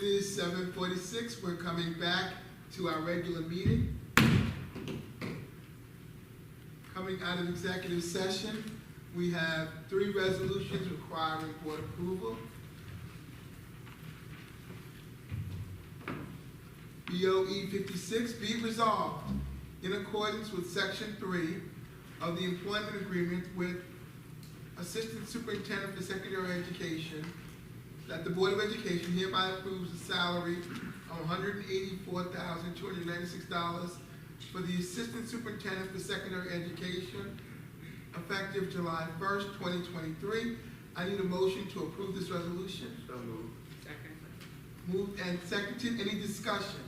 It is 7:46. We're coming back to our regular meeting. Coming out of executive session, we have 3 resolutions requiring board approval. BOE 56, be resolved in accordance with Section 3 of the employment agreement with Assistant Superintendent for Secondary Education, that the Board of Education hereby approves a salary of $184,296 for the Assistant Superintendent for Secondary Education, effective July 1st, 2023. I need a motion to approve this resolution. So moved. Second. Moved and seconded. Any discussion?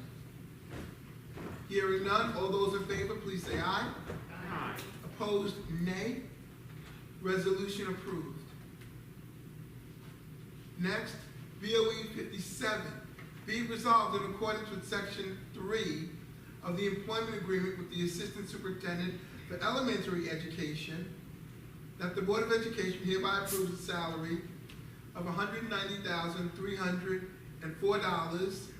Hearing none, all those in favor, please say aye. Aye. Opposed, nay. Resolution approved. Next, BOE 57. Be resolved in accordance with Section 3 of the employment agreement with the Assistant Superintendent for Elementary Education, that the Board of Education hereby approves a salary of $190,304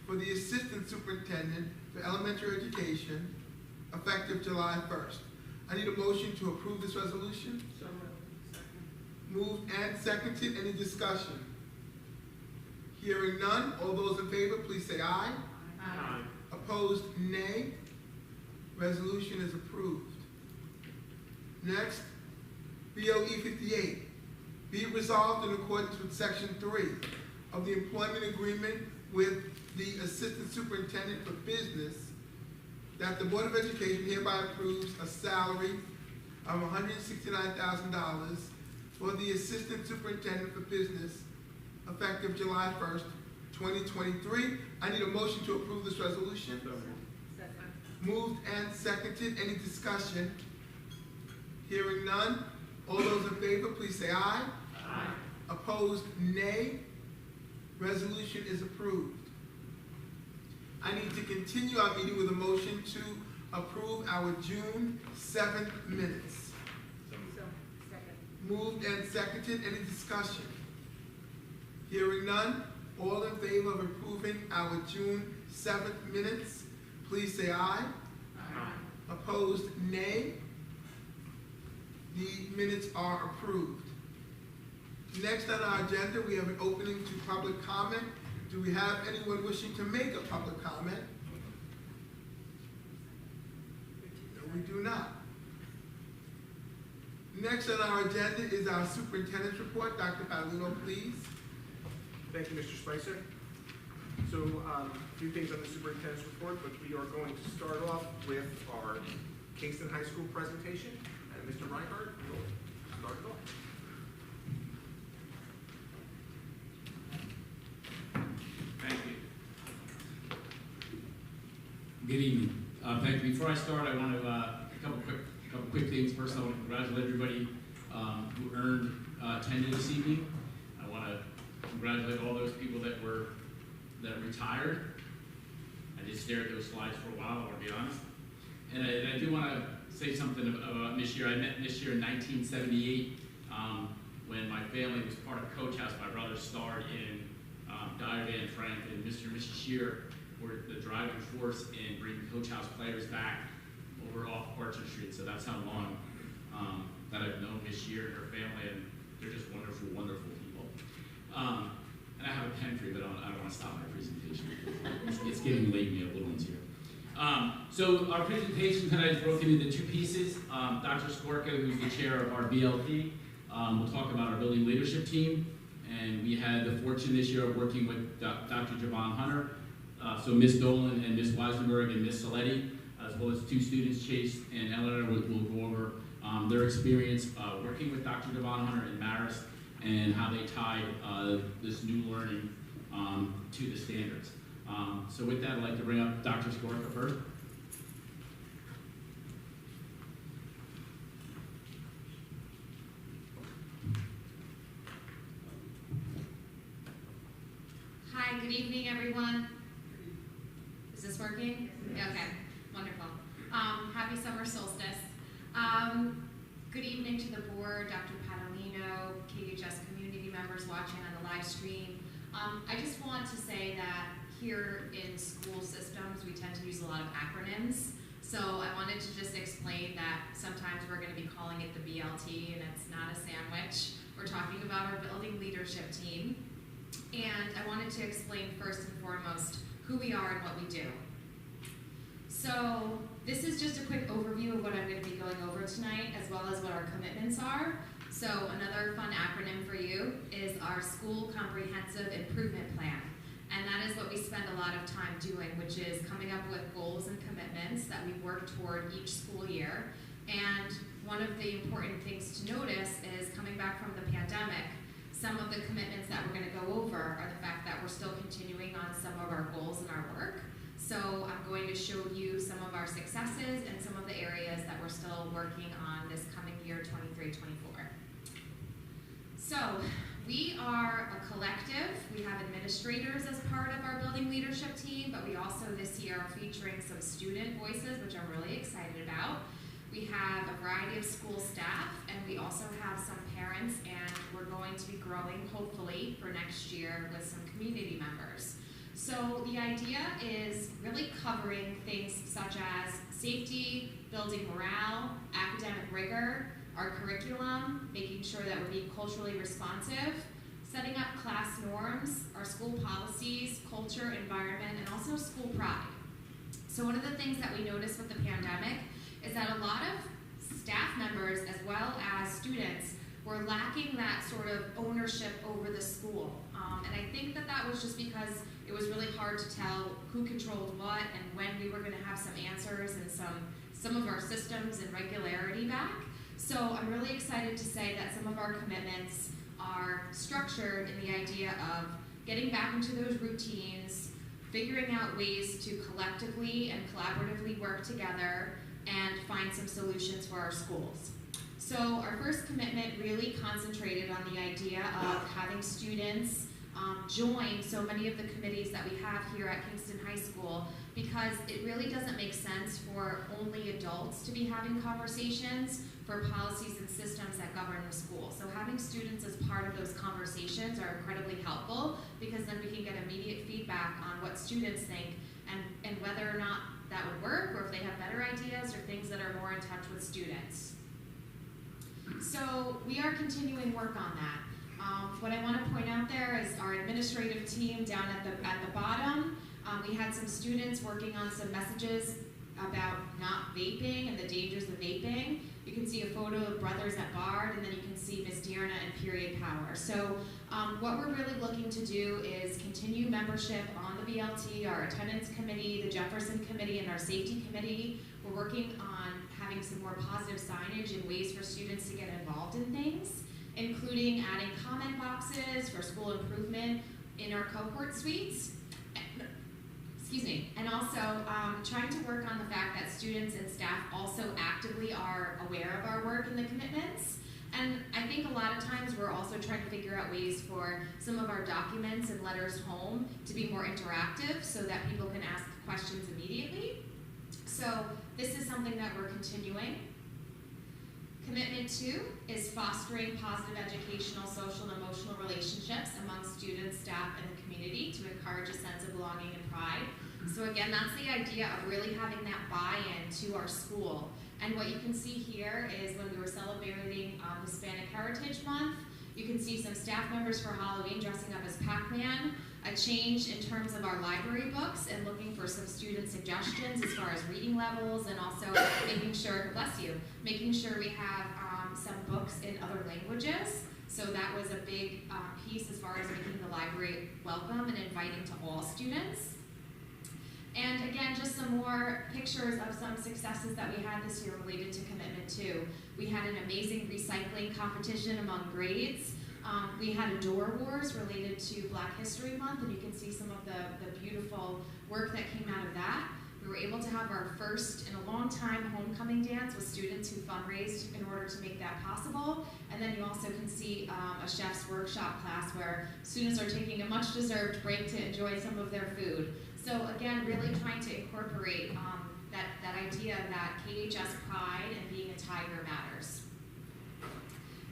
for the Assistant Superintendent for Elementary Education, effective July 1st. I need a motion to approve this resolution. So moved. Second. Moved and seconded. Any discussion? Hearing none, all those in favor, please say aye. Aye. Opposed, nay. Resolution is approved. Next, BOE 58. Be resolved in accordance with Section 3 of the employment agreement with the Assistant Superintendent for Business, that the Board of Education hereby approves a salary of $169,000 for the Assistant Superintendent for Business, effective July 1st, 2023. I need a motion to approve this resolution. So moved. Second. Moved and seconded. Any discussion? Hearing none. All those in favor, please say aye. Aye. Opposed, nay. Resolution is approved. I need to continue our meeting with a motion to approve our June 7th minutes. So, second. Moved and seconded. Any discussion? Hearing none. All in favor of approving our June 7th minutes, please say aye. Aye. Opposed, nay. The minutes are approved. Next on our agenda, we have an opening to public comment. Do we have anyone wishing to make a public comment? No, we do not. Next on our agenda is our superintendent's report. Dr. Paolino, please. Thank you, Mr. Spicer. So, a few things on the superintendent's report, but we are going to start off with our Kingston High School presentation, and Mr. Reinhardt will start it off. Thank you. Good evening. Thank you. Before I start, I want to a couple quick things. First, I want to congratulate everybody who earned tenure this evening. I want to congratulate all those people that retired. I just stared at those slides for a while, I want to be honest. And I do want to say something about Miss Year. I met Miss Year in 1978 when my family was part of Coach House. My brother starred in Dyer Van Frank, and Mr. and Mrs. Shear were the driving force in bringing Coach House players back over off Orchard Street. So that's how long that I've known Miss Shear and her family, and they're just wonderful, wonderful people. And I have a pen for you, but I don't want to stop my presentation. It's getting late, we have little ones here. So our presentation tonight is broken into 2 pieces. Dr. Skorka, who's the chair of our BLT, will talk about our building leadership team. And we had the fortune this year of working with Dr. Javon Hunter, so Miss Dolan and Miss Weisenberg and Miss Saletti, as well as 2 students, Chase and Eleanor, will go over their experience working with Dr. Javon Hunter and Maris, and how they tied this new learning to the standards. So with that, I'd like to bring up Dr. Skorka first. Hi, good evening, everyone. Is this working? Okay, wonderful. Happy summer solstice. Good evening to the board, Dr. Paolino, KHS community members watching on the live stream. I just want to say that here in school systems, we tend to use a lot of acronyms. So I wanted to just explain that sometimes we're going to be calling it the BLT, and it's not a sandwich. We're talking about our building leadership team. And I wanted to explain first and foremost who we are and what we do. So this is just a quick overview of what I'm going to be going over tonight, as well as what our commitments are. So another fun acronym for you is our School Comprehensive Improvement Plan. And that is what we spend a lot of time doing, which is coming up with goals and commitments that we work toward each school year. And one of the important things to notice is coming back from the pandemic, some of the commitments that we're going to go over are the fact that we're still continuing on some of our goals in our work. So I'm going to show you some of our successes and some of the areas that we're still working on this coming year, 23-24. So we are a collective. We have administrators as part of our building leadership team, but we also this year are featuring some student voices, which I'm really excited about. We have a variety of school staff, and we also have some parents, and we're going to be growing, hopefully, for next year with some community members. So the idea is really covering things such as safety, building morale, academic rigor, our curriculum, making sure that we're being culturally responsive, setting up class norms, our school policies, culture, environment, and also school pride. So one of the things that we noticed with the pandemic is that a lot of staff members as well as students were lacking that sort of ownership over the school. And I think that that was just because it was really hard to tell who controlled what and when we were going to have some answers and some of our systems and regularity back. So I'm really excited to say that some of our commitments are structured in the idea of getting back into those routines, figuring out ways to collectively and collaboratively work together and find some solutions for our schools. So our first commitment really concentrated on the idea of having students join so many of the committees that we have here at Kingston High School, because it really doesn't make sense for only adults to be having conversations for policies and systems that govern the school. So having students as part of those conversations are incredibly helpful, because then we can get immediate feedback on what students think and whether or not that would work, or if they have better ideas or things that are more in touch with students. So we are continuing work on that. What I want to point out there is our administrative team down at the bottom. We had some students working on some messages about not vaping and the dangers of vaping. You can see a photo of Brothers at Bard, and then you can see Miss Dearna and Period Power. So what we're really looking to do is continue membership on the BLT, our attendance committee, the Jefferson committee, and our safety committee. We're working on having some more positive signage and ways for students to get involved in things, including adding comment boxes for school improvement in our cohort suites. And also trying to work on the fact that students and staff also actively are aware of our work and the commitments. And I think a lot of times we're also trying to figure out ways for some of our documents and letters home to be more interactive so that people can ask questions immediately. So this is something that we're continuing. Commitment 2 is fostering positive educational, social, and emotional relationships among students, staff, and the community to encourage a sense of belonging and pride. So again, that's the idea of really having that buy-in to our school. And what you can see here is when we were celebrating Hispanic Heritage Month, you can see some staff members for Halloween dressing up as Pac-Man, a change in terms of our library books and looking for some student suggestions as far as reading levels, and also making sure, bless you, making sure we have some books in other languages. So that was a big piece as far as making the library welcome and inviting to all students. And again, just some more pictures of some successes that we had this year related to Commitment 2. We had an amazing recycling competition among grades. We had a door wars related to Black History Month, and you can see some of the beautiful work that came out of that. We were able to have our first in a long time homecoming dance with students who fundraised in order to make that possible. And then you also can see a chef's workshop class where students are taking a much deserved break to enjoy some of their food. So again, really trying to incorporate that idea that KHS pride and being a tiger matters.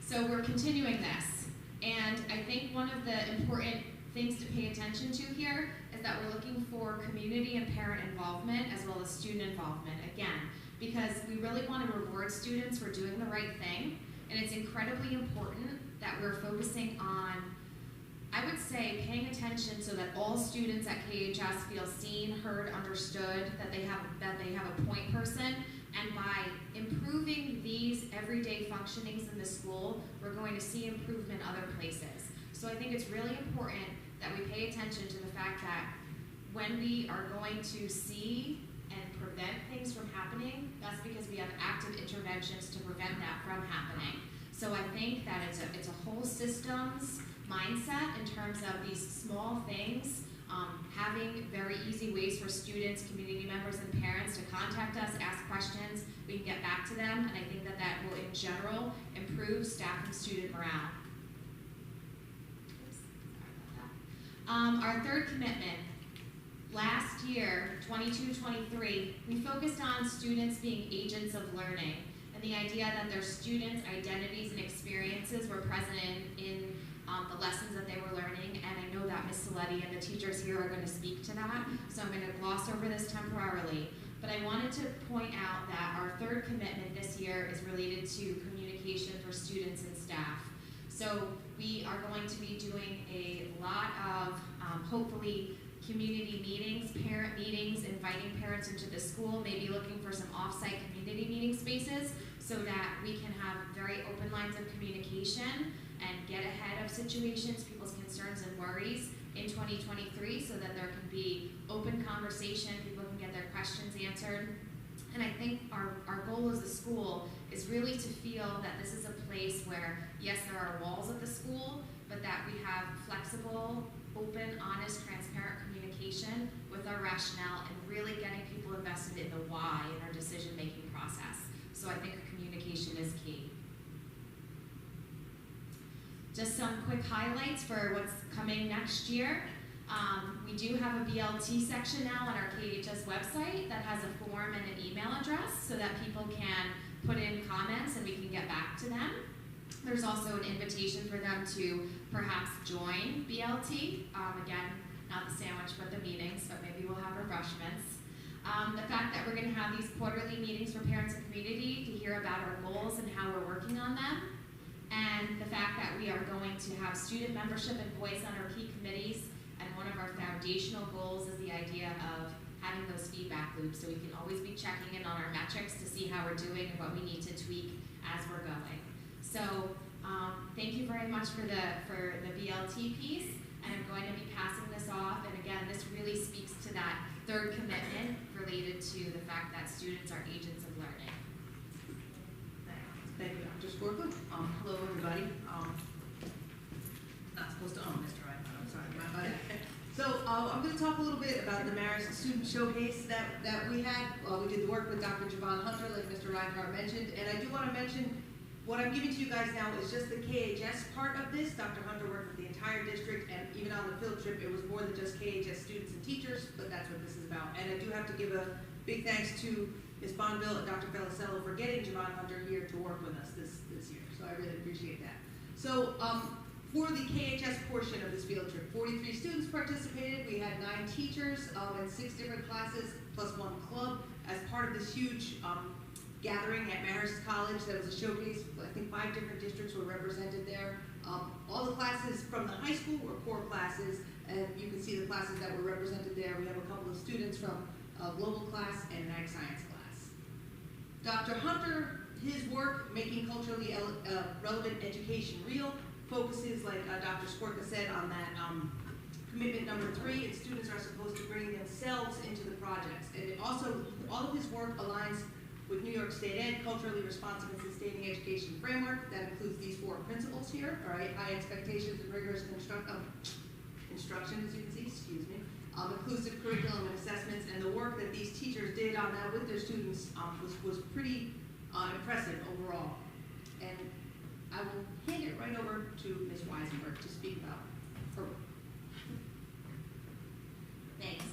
So we're continuing this. And I think one of the important things to pay attention to here is that we're looking for community and parent involvement as well as student involvement, again, because we really want to reward students for doing the right thing, and it's incredibly important that we're focusing on, I would say, paying attention so that all students at KHS feel seen, heard, understood, that they have a point person, and by improving these everyday functionings in the school, we're going to see improvement other places. So I think it's really important that we pay attention to the fact that when we are going to see and prevent things from happening, that's because we have active interventions to prevent that from happening. So I think that it's a whole systems mindset in terms of these small things, having very easy ways for students, community members, and parents to contact us, ask questions, we can get back to them, and I think that that will, in general, improve staff and student morale. Oops, sorry about that. Our third commitment. Last year, 22-23, we focused on students being agents of learning, and the idea that their students' identities and experiences were present in the lessons that they were learning, and I know that Ms. Saletti and the teachers here are going to speak to that, so I'm going to gloss over this temporarily. But I wanted to point out that our third commitment this year is related to communication for students and staff. So we are going to be doing a lot of, hopefully, community meetings, parent meetings, inviting parents into the school, maybe looking for some off-site community meeting spaces so that we can have very open lines of communication and get ahead of situations, people's concerns and worries in 2023 so that there can be open conversation, people can get their questions answered. And I think our goal as a school is really to feel that this is a place where, yes, there are walls at the school, but that we have flexible, open, honest, transparent communication with our rationale and really getting people invested in the why in our decision-making process. So I think communication is key. Just some quick highlights for what's coming next year. We do have a BLT section now on our KHS website that has a form and an email address so that people can put in comments and we can get back to them. There's also an invitation for them to perhaps join BLT. Again, not the sandwich, but the meetings, but maybe we'll have refreshments. The fact that we're going to have these quarterly meetings for parents and community to hear about our goals and how we're working on them. And the fact that we are going to have student membership and voice on our key committees. And one of our foundational goals is the idea of having those feedback loops so we can always be checking in on our metrics to see how we're doing and what we need to tweak as we're going. So thank you very much for the BLT piece, and I'm going to be passing this off, and again, this really speaks to that third commitment related to the fact that students are agents of learning. Thank you, Dr. Skorka. Hello, everybody. Not supposed to Mr. Wright, I'm sorry. So I'm going to talk a little bit about the Marist Student Showcase that we had. We did the work with Dr. Javon Hunter, like Mr. Reinhardt mentioned, and I do want to mention what I'm giving to you guys now is just the KHS part of this. Dr. Hunter worked with the entire district, and even on the field trip, it was more than just KHS students and teachers, but that's what this is about. And I do have to give a big thanks to Ms. Bonville and Dr. Felicello for getting Javon Hunter here to work with us this year, so I really appreciate that. So for the KHS portion of this field trip, 43 students participated. We had 9 teachers in 6 different classes, plus 1 club, as part of this huge gathering at Marist College. That was a showcase. I think 5 different districts were represented there. All the classes from the high school were core classes, and you can see the classes that were represented there. We have a couple of students from a global class and an ag science class. Dr. Hunter, his work making culturally relevant education real, focuses, like Dr. Skorka said, on that commitment number 3, and students are supposed to bring themselves into the projects. And it also, all of his work aligns with New York State Ed, culturally responsive and sustaining education framework. That includes these 4 principles here, all right? High expectations and rigorous instruction, as you can see, excuse me. Inclusive curriculum and assessments, and the work that these teachers did on that with their students was pretty impressive overall. And I will hand it right over to Ms. Weisenberg to speak about her work. Thanks.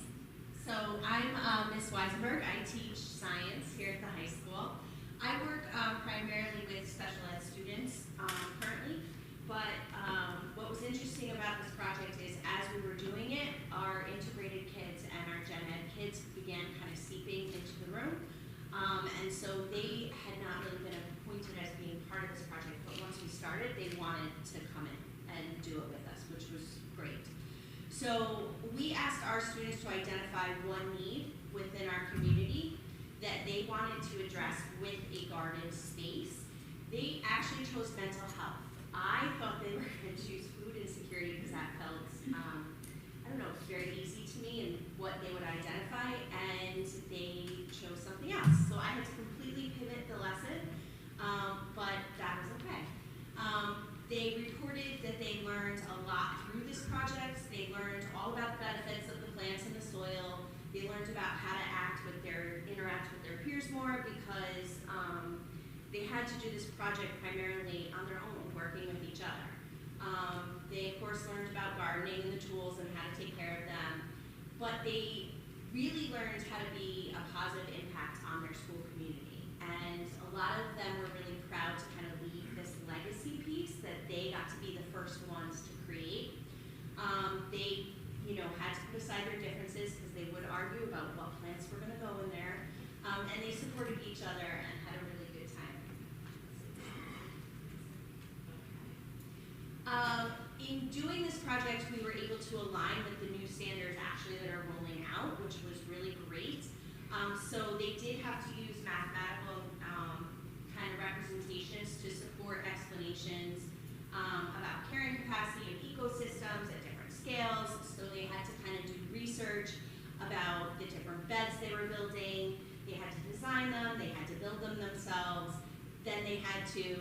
So I'm Ms. Weisenberg. I teach science here at the high school. I work primarily with special ed students currently, But what was interesting about this project is as we were doing it, our integrated kids and our gen ed kids began kind of seeping into the room. And so they had not really been appointed as being part of this project, but once we started, they wanted to come in and do it with us, which was great. So we asked our students to identify one need within our community that they wanted to address with a garden space. They actually chose mental health. I thought they were going to choose food insecurity because that felt, I don't know, very easy to me and what they would identify, and they chose something else. So I had to completely pivot the lesson, but that was okay. They reported that they learned a lot through this project. They learned all about the benefits of the plants and the soil. They learned about how to interact with their peers more because they had to do this project primarily on their own, working with each other. They, of course, learned about gardening and the tools and how to take care of them, but they really learned how to be a positive impact on their school community. And a lot of them were really proud to kind of leave this legacy piece that they got to be the first ones to create. They, had to put aside their differences because they would argue about what plants were going to go in there, and they supported each other and had a really good time. In doing this project, we were able to align with the new standards actually that are rolling out, which was really great. So they did have to use mathematical kind of representations to support explanations about carrying capacity of ecosystems at different scales. So they had to kind of do research about the different beds they were building. They had to design them, they had to build them themselves. Then they had to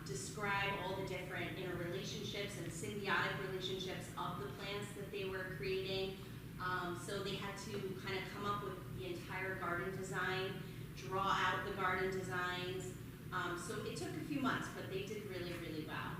describe all the different interrelationships and symbiotic relationships of the plants that they were creating. So they had to kind of come up with the entire garden design, draw out the garden designs. So it took a few months, but they did really, really well.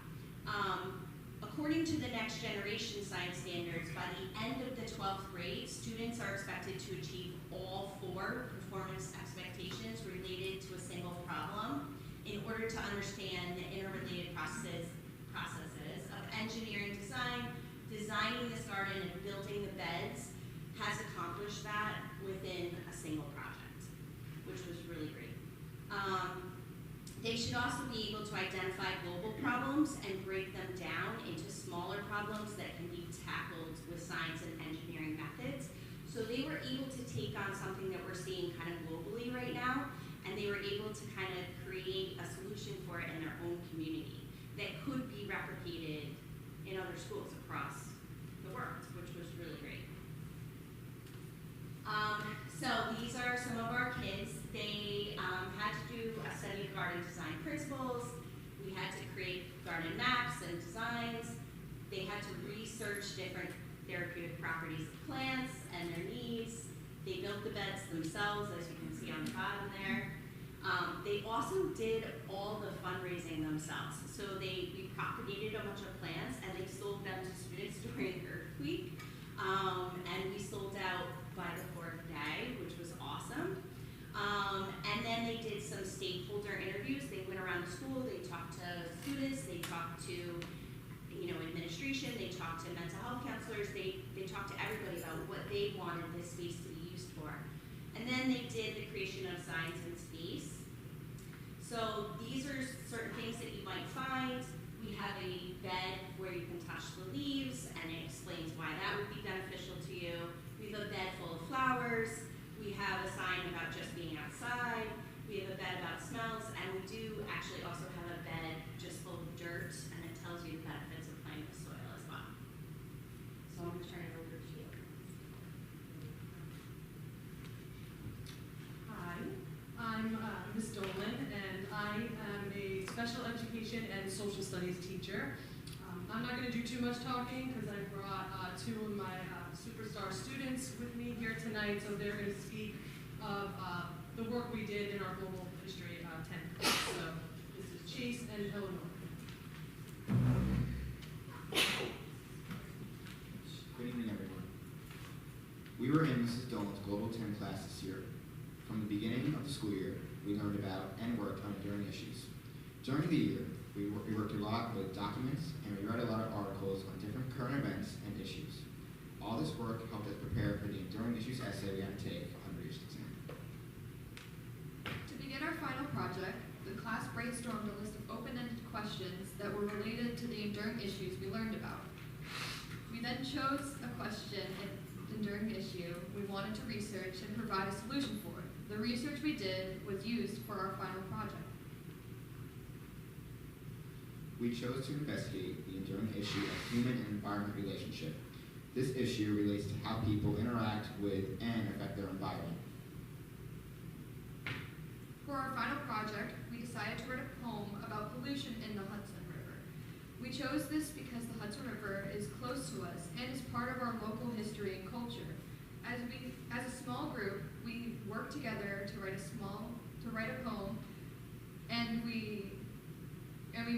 According to the next generation science standards, by the end of the 12th grade, students are expected to achieve all 4 performance expectations related to a single problem in order to understand the interrelated processes of engineering design, designing this garden, and building the beds has accomplished that within a single project, which was really great. They should also be able to identify global problems and break them down into smaller problems that can be tackled with science and engineering methods. So they were able to take on something that we're seeing kind of globally right now, and they were able to kind of create a solution for it in their own community that could be replicated in other schools across the world, which was really great. So these are some of our kids. They had to do a study of garden design principles. We had to create garden maps and designs. They had to research different therapeutic properties of plants and their needs. They built the beds themselves, as you can see on the bottom there. They also did all the fundraising themselves. So we propagated a bunch of plants and they sold them to students during Earth Week. And we sold out by the 4th day, which was awesome. And then they did some stakeholder interviews. They went around the school, they talked to students, they talked to administration, they talked to mental health counselors, they talked to everybody about what they wanted this space to be used for. And then they did the creation of signs in space. So these are certain things that you might find. We have a bed where you can touch the leaves, and it explains why that would be beneficial to you. We have a bed full of flowers. We have a sign about just being outside. We have a bed about smells, and we do actually also have a bed just full of dirt, and it tells you the benefits of playing with soil as well. So I'm going to turn it over to you. Hi, I'm Ms. Dolan, and I am a special education and social studies teacher. I'm not going to do too much talking because I brought 2 of my superstar students with me here tonight, so they're going to speak of the work we did in our global history 10th class. So this is Chase and Eleanor. Good evening, everyone. We were in Mrs. Dolan's Global 10 class this year. From the beginning of the school year, we learned about and worked on enduring issues. During the year, We worked a lot with documents, and we read a lot of articles on different current events and issues. All this work helped us prepare for the enduring issues essay we had to take on Regents exam. To begin our final project, the class brainstormed a list of open-ended questions that were related to the enduring issues we learned about. We then chose a question and enduring issue we wanted to research and provide a solution for. The research we did was used for our final project. We chose to investigate the enduring issue of human and environment relationship. This issue relates to how people interact with and affect their environment. For our final project, we decided to write a poem about pollution in the Hudson River. We chose this because the Hudson River is close to us and is part of our local history and culture. As a small group, we worked together to write a poem, and we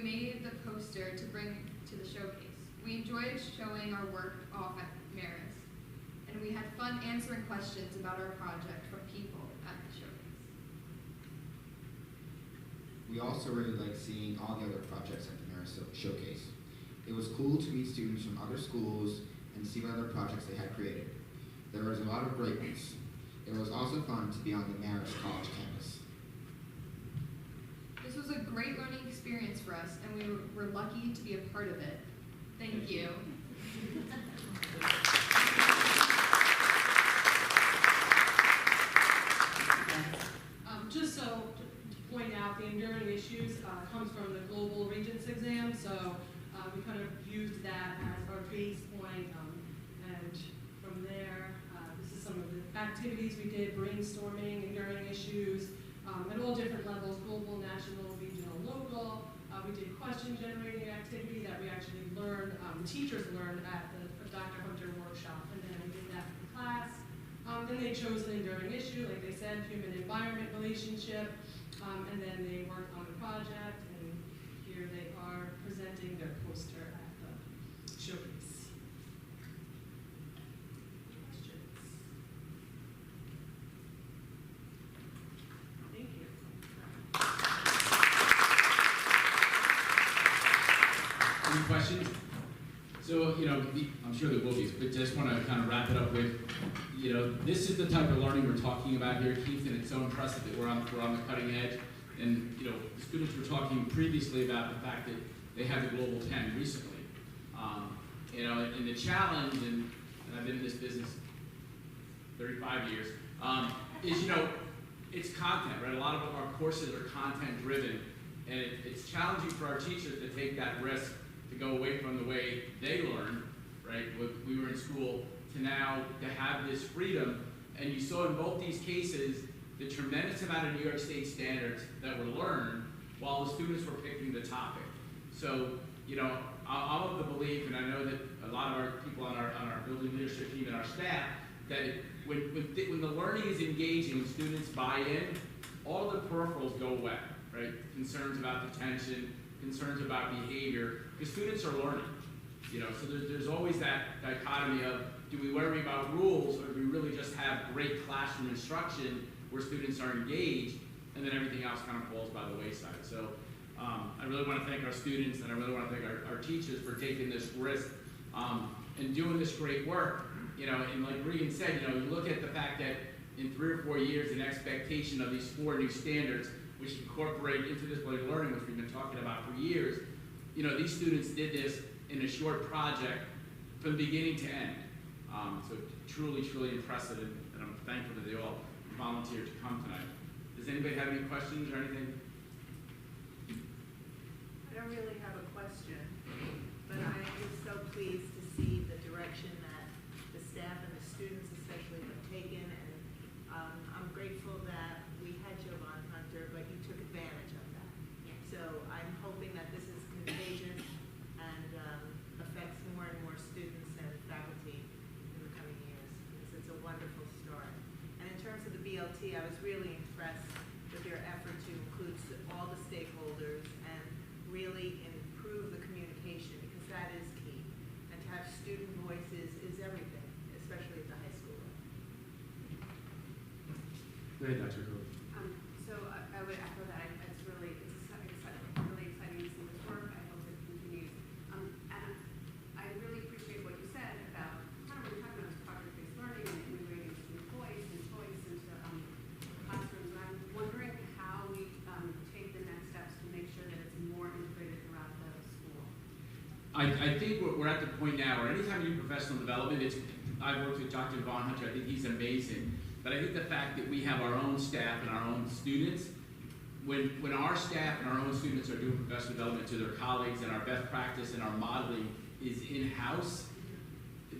made the poster to bring to the showcase. We enjoyed showing our work off at Marist, and we had fun answering questions about our project from people at the showcase. We also really liked seeing all the other projects at the Marist Showcase. It was cool to meet students from other schools and see what other projects they had created. There was a lot of great ones. It was also fun to be on the Marist College campus. This was a great learning experience for us, and we were lucky to be a part of it. Thank you. Just so to point out, the enduring issues comes from the Global Regents exam, so we kind of used that as our base point, and from there, this is some of the activities we did, brainstorming, enduring issues, at all different levels, global, national, regional, local. We did question generating activity that we actually learned, the teachers learned at the Dr. Hunter workshop, and then we did that for the class. Then they chose an enduring issue, like they said, human-environment relationship, and then they worked on the project, and here they are presenting their poster at the showcase. Questions? Thank you. Any questions? So, I'm sure there will be, but just want to kind of wrap it up with, this is the type of learning we're talking about here, Keith, and it's so impressive that we're on the cutting edge. And, the students were talking previously about the fact that they had the Global 10 recently. And the challenge, and I've been in this business 35 years, is, it's content, right? A lot of our courses are content driven, and it's challenging for our teachers to take that risk to go away from the way they learn, right? When we were in school, to now to have this freedom. And you saw in both these cases the tremendous amount of New York State standards that were learned while the students were picking the topic. So, I'm of the belief, and I know that a lot of our people on our building leadership team and our staff, that when the learning is engaging and students buy in, all the peripherals go away, right? Concerns about detention, concerns about behavior, because students are learning. So there's always that dichotomy of, do we worry about rules, or do we really just have great classroom instruction where students are engaged, and then everything else kind of falls by the wayside. So I really want to thank our students, and I really want to thank our teachers for taking this risk and doing this great work. And like Regan said, you look at the fact that in 3 or 4 years, an expectation of these 4 new standards, which incorporate interdisciplinary learning, which we've been talking about for years, these students did this in a short project from beginning to end. So truly, truly impressive, and I'm thankful that they all volunteered to come tonight. Does anybody have any questions or anything? I don't really have a question, but I am so pleased to see the direction that the staff and the students especially have taken, and I'm grateful that we had Jovan Hunter, but you took advantage of that. So I'm hoping that this is contagious and affects more and more students and faculty in the coming years, because it's a wonderful start. And in terms of the BLT, I was really impressed with your effort to include all the stakeholders and really improve the communication, because that is key. And to have student voices is everything, especially at the high school level. Go ahead, Dr. Cole. So I would echo that. It's really exciting to see this work. I think we're at the point now where anytime you do professional development, I've worked with Dr. Von Hunter, I think he's amazing. But I think the fact that we have our own staff and our own students, when our staff and our own students are doing professional development to their colleagues and our best practice and our modeling is in-house,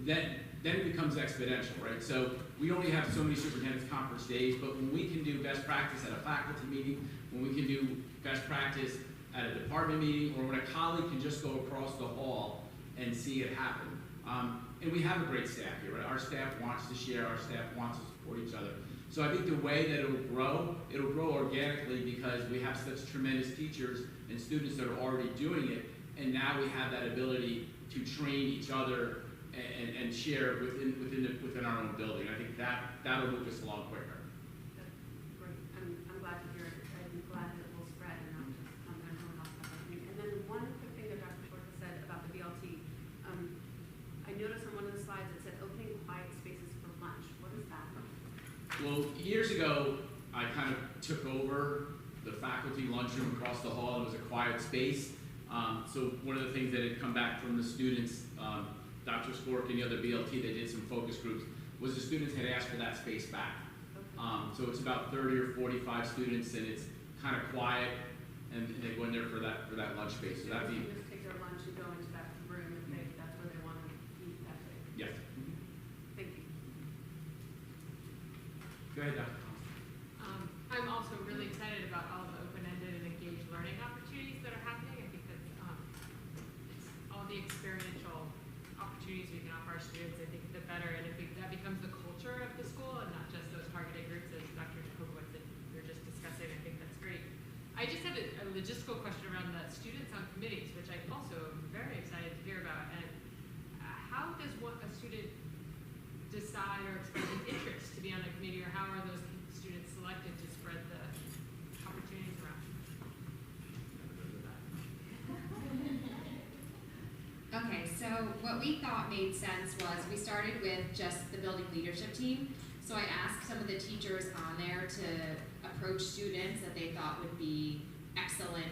then it becomes exponential, right? So we only have so many superintendent's conference days, but when we can do best practice at a faculty meeting, when we can do best practice at a department meeting, or when a colleague can just go across the hall and see it happen. And we have a great staff here, right? Our staff wants to share, our staff wants to support each other. So I think the way that it'll grow organically because we have such tremendous teachers and students that are already doing it, and now we have that ability to train each other and share within our own building. I think that'll move us along quicker. Great. I'm glad to hear it. I'm glad that it will spread and not just come and come off that. And then one quick thing that Dr. Schwartz said about the BLT. I noticed on one of the slides it said opening quiet spaces for lunch. What is that? Well, years ago, I kind of took over the faculty lunchroom across the hall. It was a quiet space. So one of the things that had come back from the students, Dr. Skork and the other BLT, they did some focus groups, was the students had asked for that space back. So it's about 30 or 45 students, and it's kind of quiet, and they go in there for that lunch space. So that'd be, Just take their lunch and go into that room if that's where they want to eat that day. yes. Thank you. Go ahead, Dr. I'm also really excited about all the open-ended and engaged learning opportunities that are happening. I think that it's all the experiential opportunities we can offer our students. I think the better, and if that becomes the culture of the school and not just those targeted groups as Dr. Jacobowitz and we were just discussing, I think that's great. I just had a logistical question around the students on committees, which I also am very excited to hear about. And how does a student decide or express an interest to be on a committee, or how are those students selected to spread the opportunities around? Okay, so what we thought made sense was we started with just the building leadership team. So I asked some of the teachers on there to approach students that they thought would be excellent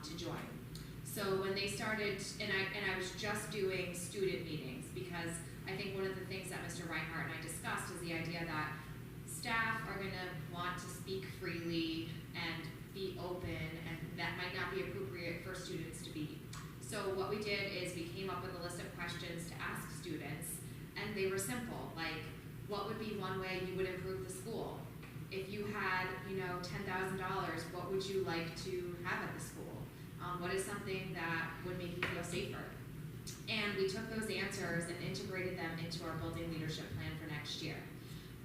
to join. So when they started, and I was just doing student meetings because I think one of the things that Mr. Reinhardt and I discussed is the idea that staff are going to want to speak freely and be open, and that might not be appropriate for students to be. So what we did is we came up with a list of questions to ask students, and they were simple, like, what would be one way you would improve the school? If you had, $10,000, what would you like to have at the school? What is something that would make you feel safer? And we took those answers and integrated them into our building leadership plan for next year.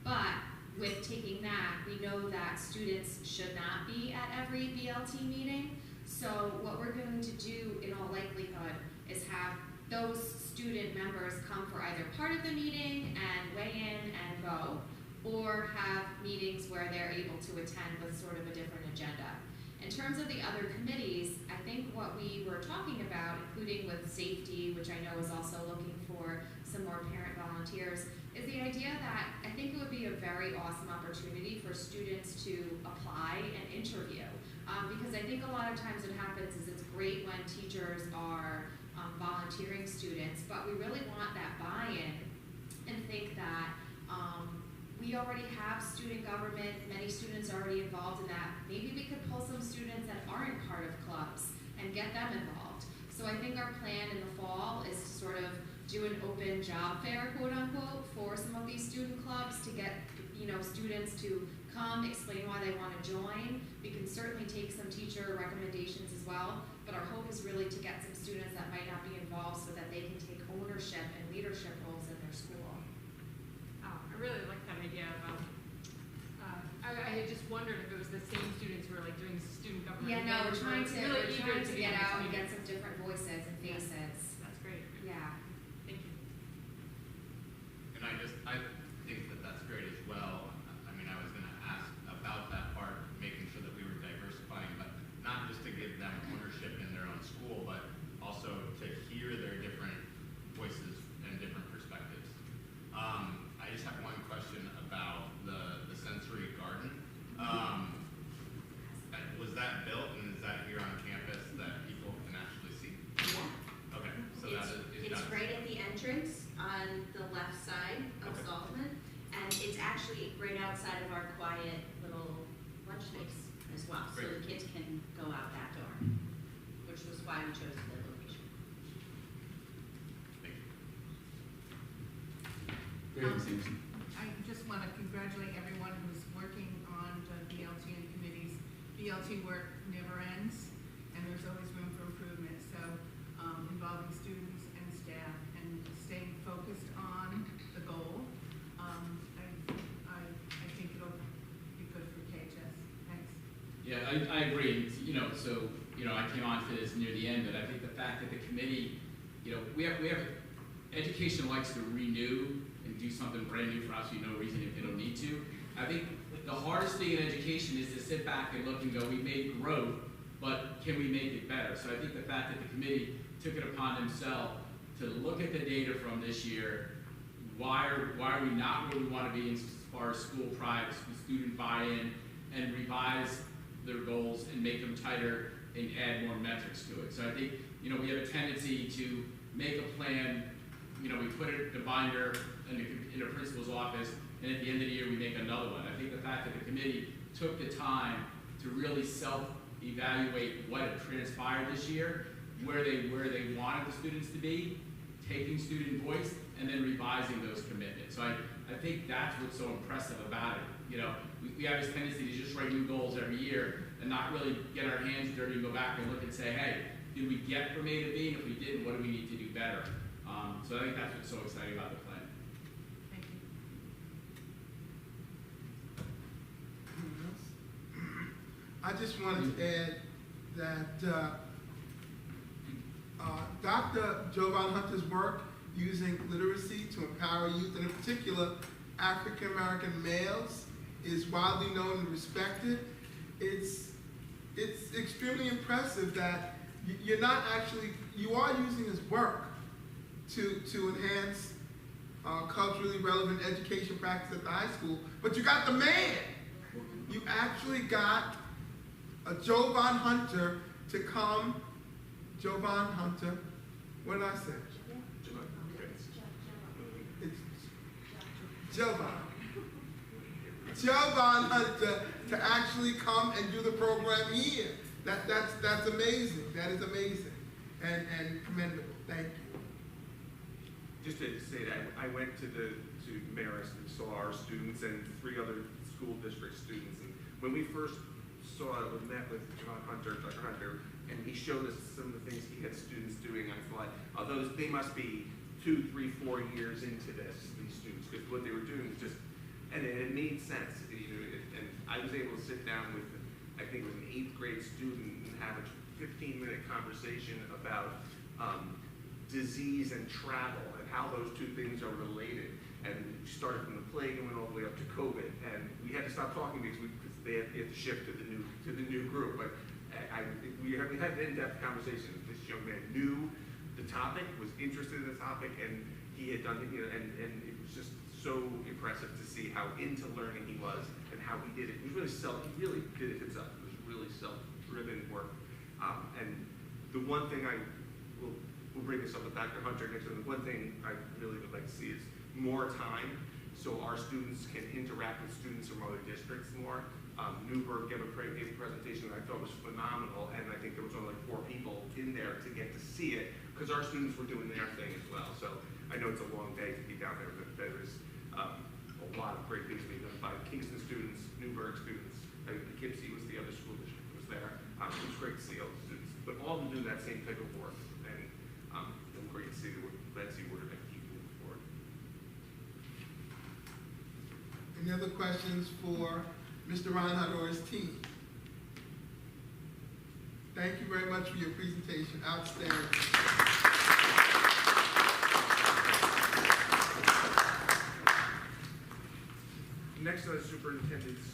But with taking that, we know that students should not be at every BLT meeting. So what we're going to do in all likelihood is have those student members come for either part of the meeting and weigh in and go, or have meetings where they're able to attend with sort of a different agenda. In terms of the other committees, I think what we were talking about, including with safety, which I know is also looking for some more parent volunteers, is the idea that I think it would be a very awesome opportunity for students to apply and interview. Because I think a lot of times what happens is it's great when teachers are volunteering students, but we really want that buy-in and think that we already have student government, many students are already involved in that. Maybe we could pull some students that aren't part of clubs and get them involved. So I think our plan in the fall is to sort of do an open job fair, quote unquote, for some of these student clubs to get students to come, explain why they want to join. We can certainly take some teacher recommendations as well, but our hope is really to get some students that might not be involved so that they can take ownership and leadership roles in their school. I really like that idea of, I had just wondered if it was the same students who were like doing student government. Yeah, no, we're trying to be get on out and this get some different voices and faces. That's great. Yeah. Thank you. And I think that that's great as well. I mean, I was going to ask about that part, making sure that we were diversifying, but not just to give them ownership in their own school, but also to hear their different voices and different perspectives. I just have one question about the sensory garden. Was that built, and is that here on campus that people can actually see? Yeah. Okay. well, so Great. the kids can go out that door, which was why we chose the location. Thank you. Great, thanks. I just want to congratulate everyone who's working on the BLT and committees. BLT work never ends, and there's always room for improvement. So involving students and staff and staying focused on the goal, I think it'll be good for KHS. Thanks. Yeah, I agree. You know, so, you know, I came on to this near the end, but I think the fact that the committee, you know, we have education likes to renew and do something brand new for absolutely no reason if they don't need to. I think the hardest thing in education is to sit back and look and go, we made growth, but can we make it better? So I think the fact that the committee took it upon themselves to look at the data from this year, why are we not where we want to be as far as school pride, student buy-in, and revise their goals and make them tighter and add more metrics to it. So I think, you know, we have a tendency to make a plan, you know, we put it in the binder in the principal's office, and at the end of the year we make another one. I think the fact that the committee took the time to really self-evaluate what had transpired this year, where they wanted the students to be, taking student voice, and then revising those commitments. So I think that's what's so impressive about it. You know, we have this tendency to just write new goals every year and not really get our hands dirty and go back and look and say, hey, did we get from A to B? And if we didn't, what do we need to do better? So I think that's what's so exciting about the plan. Thank you. Anyone else? I just wanted to add that Dr. Jovan Hunter's work using literacy to empower youth, and in particular African American males, is widely known and respected. It's extremely impressive that you are using his work to enhance culturally relevant education practice at the high school, but you got the man. You actually got a Jovan Hunter to come. Jovan Hunter, what did I say? It's Jovan. Jovan Hunter to actually come and do the program here. That's amazing. That is amazing and commendable. Thank you. Just to say that I went to Marist and saw our students and 3 other school district students, and when we first met with Dr. Hunter, and he showed us some of the things he had students doing, I thought, they must be 2, 3, 4 years into these students, because what they were doing was just, and it made sense, you know, and I was able to sit down with, I think it was an 8th grade student, and have a 15-minute conversation about disease and travel, and how those 2 things are related. And we started from the plague and went all the way up to COVID, and we had to stop talking because they had to shift to the new group. But we had an in-depth conversation. This young man knew the topic, was interested in the topic, and he had done it. You know, and it was just so impressive to see how into learning he was and how he did it. He was he really did it himself. It was really self-driven work. And the one thing we'll bring this up with Dr. Hunter next time. The one thing I really would like to see is more time, so our students can interact with students from other districts more. Newburgh gave a presentation that I thought was phenomenal, and I think there was only like 4 people in there to get to see it, because our students were doing their thing as well. So I know it's a long day to be down there, but there was a lot of great things being done by Kingston students, Newburgh students. I think Poughkeepsie was the other school district that was there. It was great to see all the students, but all of them doing that same type of work, and it was great to see the Betsy were going to keep moving forward. Any other questions for Mr. Reinhardt or his team? Thank you very much for your presentation. Outstanding. Next on the superintendent's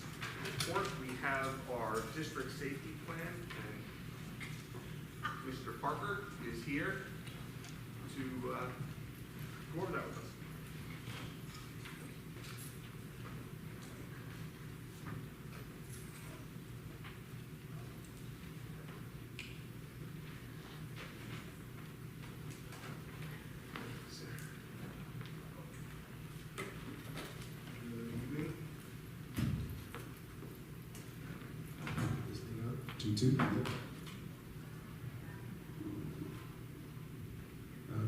report, we have our district safety plan, and Mr. Parker is here to go over that with us. This thing Question 2.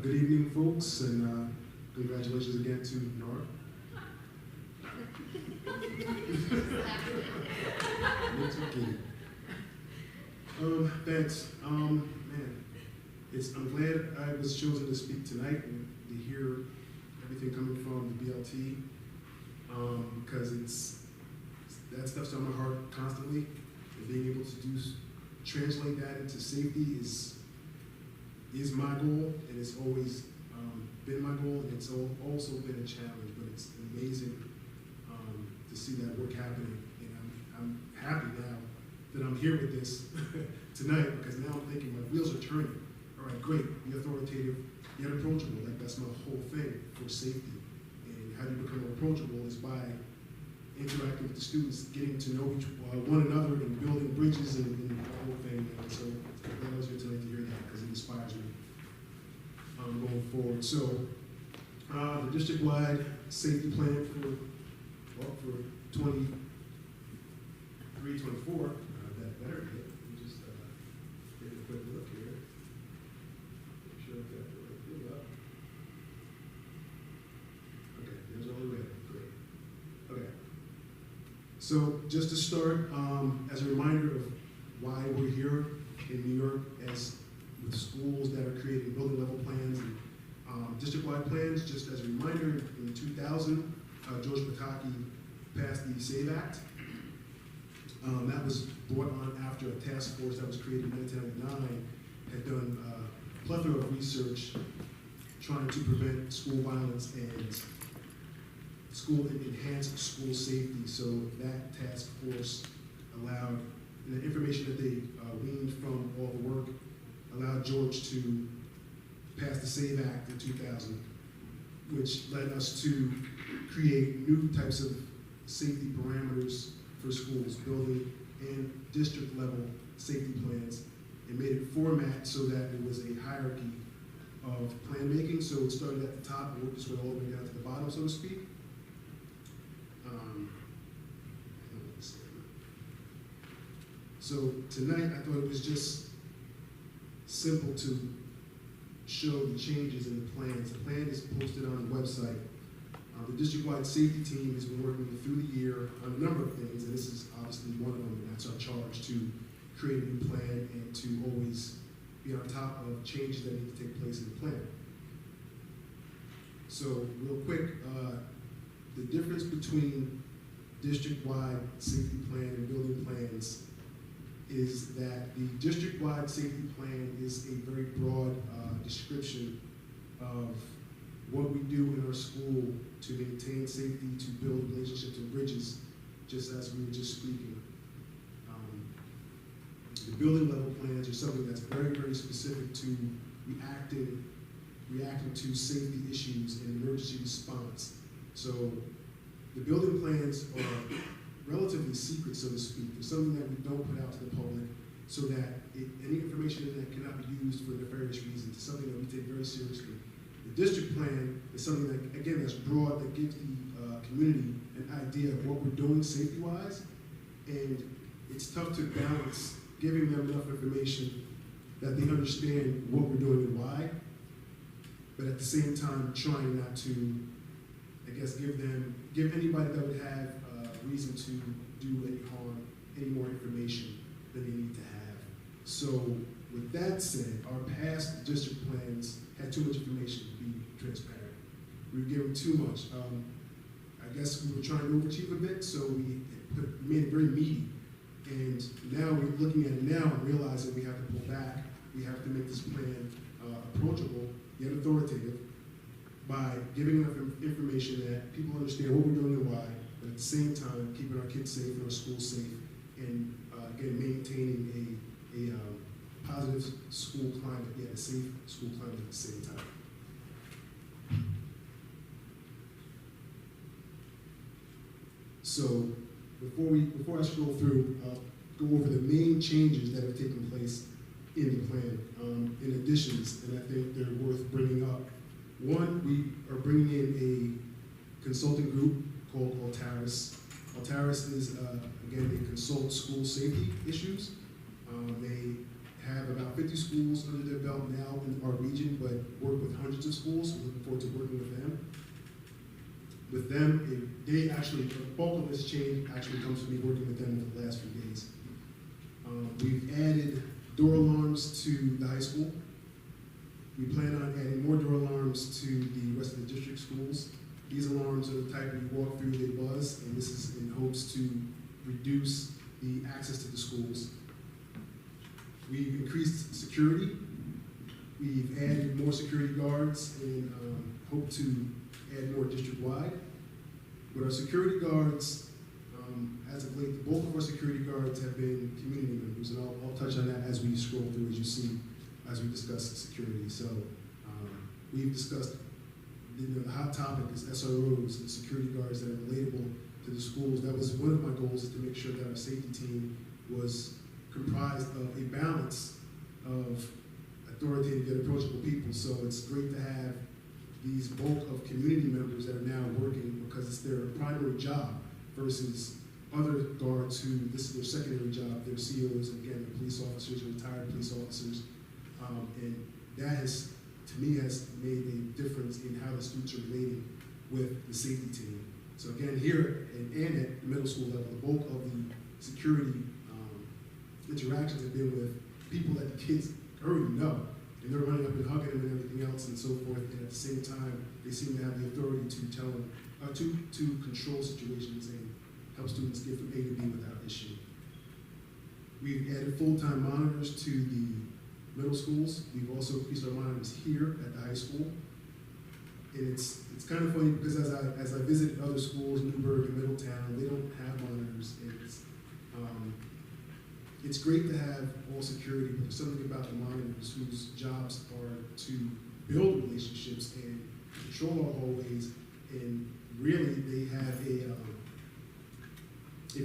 Good evening, folks, and congratulations again to Nora. It's okay. Thanks. Man, I'm glad I was chosen to speak tonight and to hear everything coming from the BLT, because that stuff's on my heart constantly, and being able to translate that into safety is my goal, and it's always been my goal, and it's also been a challenge, but it's amazing to see that work happening, and I'm happy now that I'm here with this tonight, because now I'm thinking my wheels are turning. All right, great, be authoritative, yet approachable. Like, that's my whole thing for safety. And how do you become approachable is by interacting with the students, getting to know one another, and building bridges and the whole thing. And so I'm glad I was here tonight to hear that, because it inspires me going forward. So the district-wide safety plan for 23-24, that better hit. Let me just take a quick look here. Make sure I've got the right thing up. Okay, there's all the way. Great. Okay. So just to start, as a reminder of why we're here in New York, as with schools that are creating building level plans and district-wide plans, just as a reminder, in 2000, George Pataki passed the SAVE Act. That was brought on after a task force that was created in 1999 had done a plethora of research trying to prevent school violence and enhance school safety. So that task force allowed, and the information that they gleaned from all the work allowed George to pass the SAVE Act in 2000, which led us to create new types of safety parameters for schools, building and district level safety plans, and made it format so that it was a hierarchy of plan making. So it started at the top and worked its way all the way down to the bottom, so to speak. So tonight, I thought it was just simple to show the changes in the plans. The plan is posted on the website. The district-wide safety team has been working through the year on a number of things, and this is obviously one of them, and that's our charge, to create a new plan and to always be on top of changes that need to take place in the plan. So real quick, the difference between district-wide safety plan and building plans is that the district-wide safety plan is a very broad description of what we do in our school to maintain safety, to build relationships and bridges, just as we were just speaking. The building level plans are something that's very, very specific to reacting to safety issues and emergency response. So the building plans are relatively secret, so to speak. They're something that we don't put out to the public, so that any information in that cannot be used for nefarious reasons. It's something that we take very seriously. The district plan is something that, again, that's broad, that gives the community an idea of what we're doing safety-wise, and it's tough to balance giving them enough information that they understand what we're doing and why, but at the same time trying not to, I guess, give anybody that would have reason to do any harm, any more information than they need to have. So with that said, our past district plans had too much information to be transparent. We were given too much. I guess we were trying to overachieve a bit, so we made it very meaty. And now we're looking at it now and realizing we have to pull back. We have to make this plan approachable, yet authoritative, by giving enough information that people understand what we're doing and why, but at the same time, keeping our kids safe and our schools safe, and again, maintaining a positive school climate, yet a safe school climate at the same time. So before I scroll through, I'll go over the main changes that have taken place in the plan, in additions, and I think they're worth bringing up. One, we are bringing in a consulting group called Altaris. Altaris is, again, they consult school safety issues. They have about 50 schools under their belt now in our region, but work with hundreds of schools. We're looking forward to working with them. With them, they actually, the bulk of this change actually comes from me working with them over the last few days. We've added door alarms to the high school. We plan on adding more door alarms to the rest of the district schools. These alarms are the type you walk through, they buzz, and this is in hopes to reduce the access to the schools. We've increased security. We've added more security guards and hope to add more district-wide. With our security guards, as of late, the bulk of our security guards have been community members, and I'll touch on that as we scroll through, as you see, as we discuss security. So we've discussed the hot topic is SROs and security guards that are relatable to the schools. That was one of my goals, is to make sure that our safety team was comprised of a balance of authoritative yet approachable people. So it's great to have these bulk of community members that are now working because it's their primary job versus other guards who, this is their secondary job. They're COs, again, they're police officers, retired police officers. And that has, to me, has made a difference in how the students are relating with the safety team. So again, here and at the middle school level, the bulk of the security interactions have been with people that the kids already know. And they're running up and hugging them and everything else and so forth. And at the same time, they seem to have the authority to tell them, to control situations and help students get from A to B without issue. We've added full-time monitors to the middle schools. We've also increased our monitors here at the high school. And it's kind of funny because as I visited other schools, Newburgh and Middletown, they don't have monitors. It's great to have all security, but there's something about the monitors whose jobs are to build relationships and control our hallways, and really they have a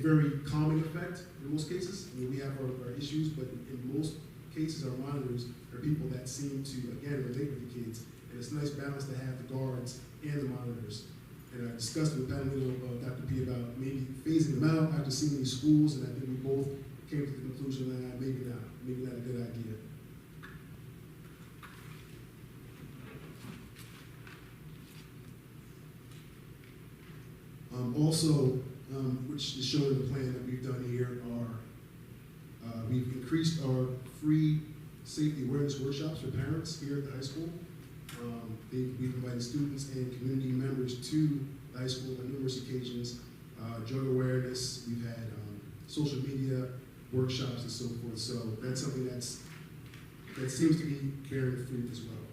very calming effect in most cases. I mean, we have our issues, but in most cases our monitors are people that seem to, again, relate with the kids, and it's a nice balance to have the guards and the monitors. And I discussed with Patamino, Dr. P, about maybe phasing them out after seeing these schools, and I think we both came to the conclusion that maybe not a good idea. Also, which is shown in the plan that we've done here, are we've increased our free safety awareness workshops for parents here at the high school. We've invited students and community members to the high school on numerous occasions. Drug awareness, we've had social media workshops and so forth. So that's something that seems to be bearing fruit as well.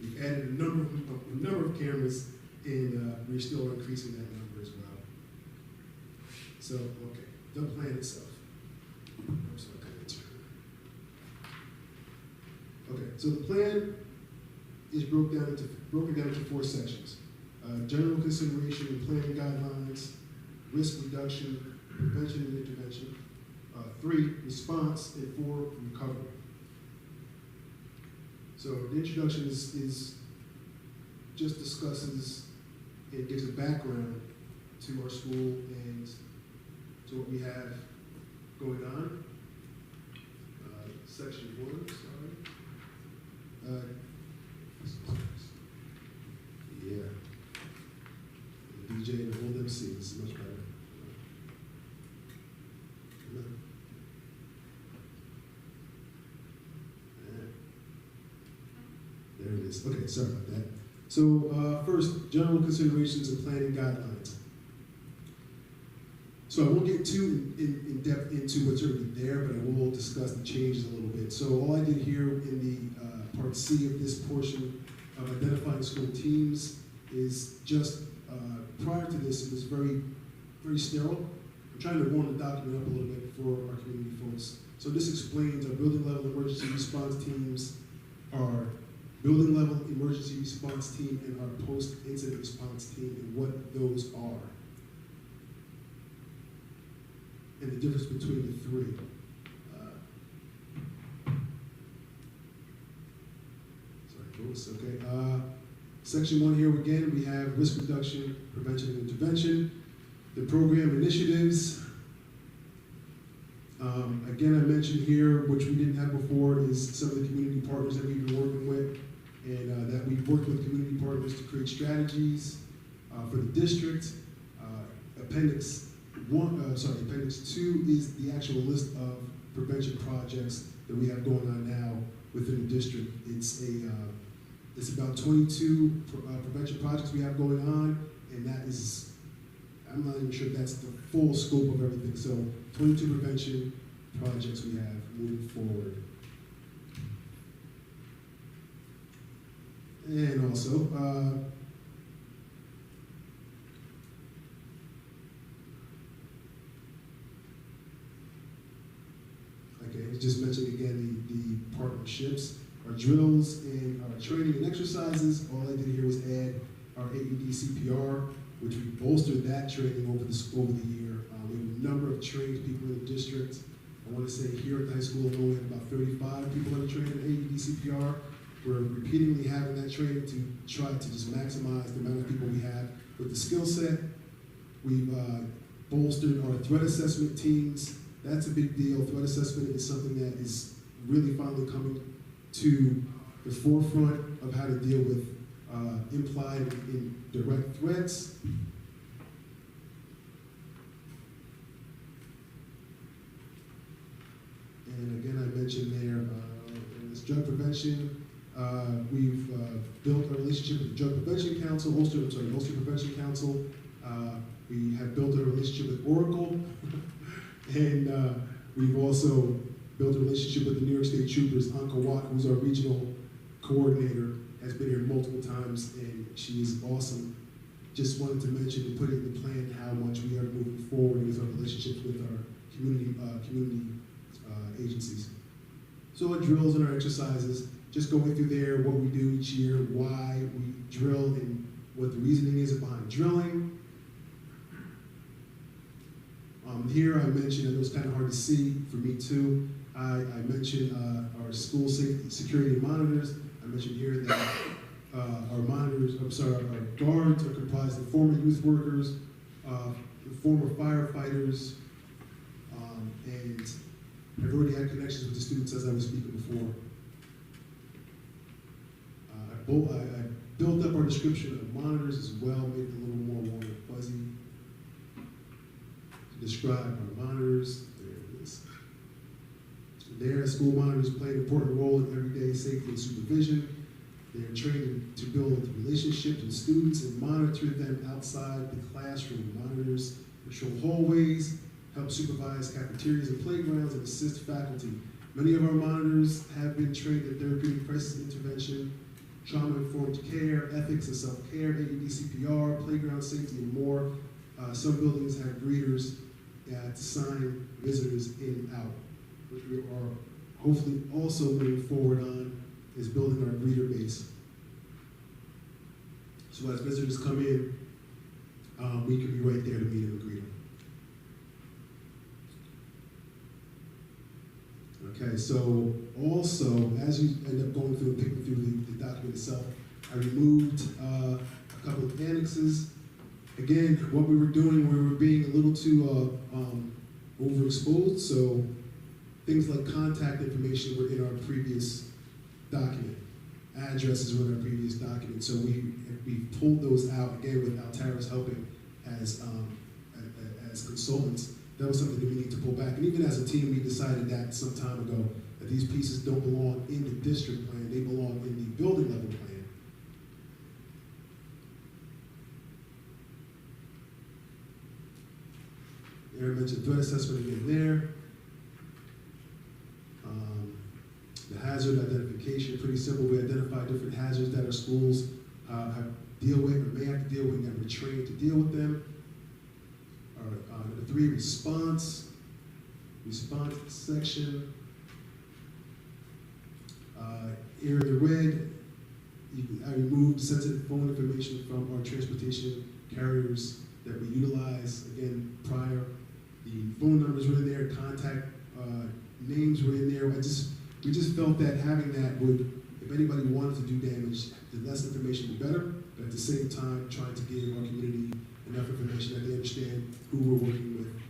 We've added a number of cameras, and we're still increasing that number as well. So, okay, the plan itself. I'm sorry, okay, so the plan is broken down into 4 sections. General consideration and planning guidelines, risk reduction, prevention and intervention. 3, response, and 4, recovery. So the introduction is just discusses and gives a background to our school and to what we have going on. Section 1, sorry. Yeah. The DJ and the old MC, this is much better. There it is. Okay, sorry about that. So first, general considerations and planning guidelines. So I won't get too in depth into what's already there, but I will discuss the changes a little bit. So all I did here in the part C of this portion of identifying school teams is just prior to this, it was very, very sterile. I'm trying to warm the document up a little bit for our community folks. So this explains our building level emergency response teams, our building level emergency response team, and our post-incident response team, and what those are, and the difference between the 3. Sorry, folks. Okay. Section 1 here again, we have risk reduction, prevention, and intervention. The program initiatives. Again, I mentioned here, which we didn't have before, is some of the community partners that we've been working with, and that we've worked with community partners to create strategies for the district. Appendix 2 is the actual list of prevention projects that we have going on now within the district. It's about 22 prevention projects we have going on, and that is, I'm not even sure that's the full scope of everything. So 22 prevention projects we have moving forward. And also, okay, I just mentioned again the partnerships, our drills and our training and exercises. All I did here was add our AED CPR, which we bolstered that training over the year. We have a number of trained people in the district. I want to say here at the high school alone, we have about 35 people that are trained in AED CPR. We're repeatedly having that training to try to just maximize the amount of people we have with the skill set. We've bolstered our threat assessment teams. That's a big deal. Threat assessment is something that is really finally coming to the forefront of how to deal with implied and direct threats. And again, I mentioned there, this drug prevention. We've built a relationship with the Drug Prevention Council, Ulster Prevention Council. We have built a relationship with Oracle. And we've also built a relationship with the New York State Troopers. Anka Watt, who's our regional coordinator, has been here multiple times, and she is awesome. Just wanted to mention and put in the plan how much we are moving forward with our relationships with our community agencies. So our drills and our exercises, just going through there, what we do each year, why we drill, and what the reasoning is behind drilling. Here I mentioned, and it was kind of hard to see for me too, I mentioned our school safety, security and monitors. I mentioned here that our guards are comprised of former youth workers, former firefighters, and I've already had connections with the students as I was speaking before. I built up our description of monitors as well, made it a little more warm and fuzzy. To describe our monitors, there it is. There, school monitors play an important role in everyday safety and supervision. They are trained to build relationships with students and monitor them outside the classroom. Monitors patrol hallways, help supervise cafeterias and playgrounds, and assist faculty. Many of our monitors have been trained in therapeutic crisis intervention, trauma-informed care, ethics and self-care, AED CPR, playground safety, and more. Some buildings have greeters to sign visitors in and out, which we are hopefully also moving forward on, is building our greeter base. So as visitors come in, we can be right there to meet them and greet them. Okay, so also, as you end up going through and picking through the document itself, I removed a couple of annexes. Again, what we were doing, we were being a little too overexposed, so things like contact information were in our previous document. Addresses were in our previous document, so we pulled those out, again, with Altara's helping as consultants. That was something that we need to pull back. And even as a team, we decided that some time ago, that these pieces don't belong in the district plan, they belong in the building level plan. Aaron mentioned threat assessment again there. The hazard identification, pretty simple. We identify different hazards that our schools deal with or may have to deal with, and we're trained to deal with them. Number 3, response section. Here in the red, I removed sensitive phone information from our transportation carriers that we utilize, again, prior. The phone numbers were in there, contact names were in there. We just felt that having that would, if anybody wanted to do damage, the less information the better, but at the same time, trying to give our community enough information that they understand who we're working with.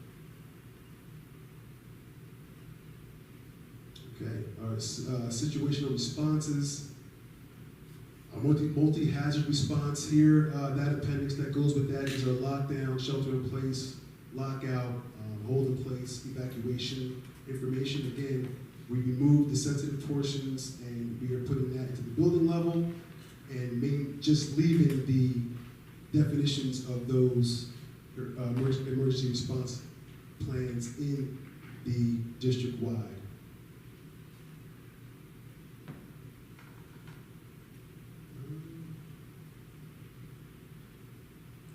Okay, our situational responses, our multi-hazard response here, that appendix that goes with that is our lockdown, shelter in place, lockout, hold in place, evacuation information. Again, we removed the sensitive portions and we are putting that into the building level and just leaving the definitions of those emergency response plans in the district-wide.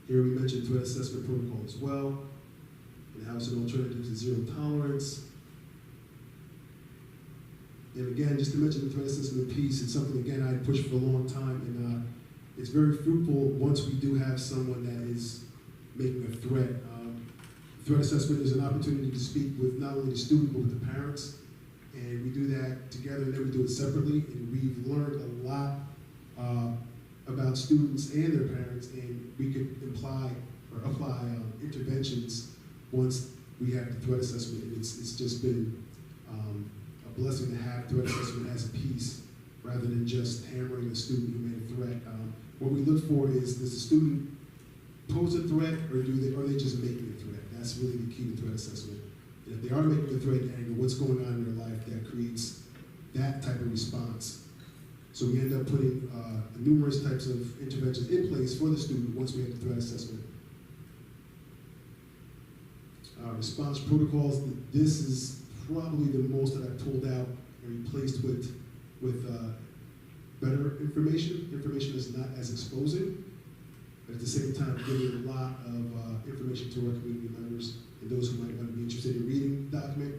Here we mentioned threat assessment protocol as well, and how some alternatives to zero tolerance. And again, just to mention the threat assessment piece, it's something, again, I pushed for a long time, and it's very fruitful once we do have someone that is making a threat. Threat assessment is an opportunity to speak with not only the student, but with the parents, and we do that together, and then we do it separately, and we've learned a lot about students and their parents, and we could apply interventions once we have the threat assessment. And it's just been a blessing to have threat assessment as a piece rather than just hammering a student who made a threat. What we look for is, does the student pose a threat, or are they just making a threat? That's really the key to threat assessment. And if they are making a threat, and what's going on in their life that creates that type of response. So we end up putting numerous types of interventions in place for the student once we have the threat assessment. Response protocols, this is probably the most that I've pulled out and replaced with better information. Information is not as exposing, but at the same time giving a lot of information to our community members and those who might want to be interested in reading the document.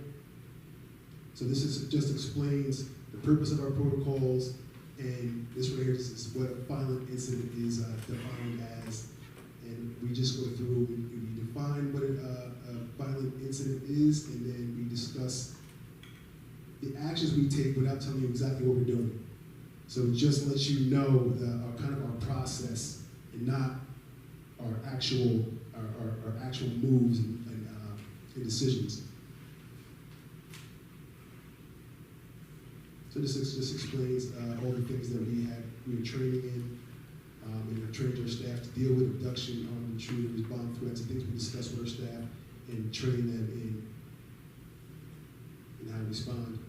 So this just explains the purpose of our protocols, and this right here is what a violent incident is defined as. And we just go through, we define what a violent incident is, and then we discuss the actions we take without telling you exactly what we're doing. So it just lets you know kind of our process and not our actual moves and decisions. So this just explains all the things that we are training in, and have trained our staff to deal with abduction, armed intruders, bomb threats, and things we discuss with our staff and train them in how to respond.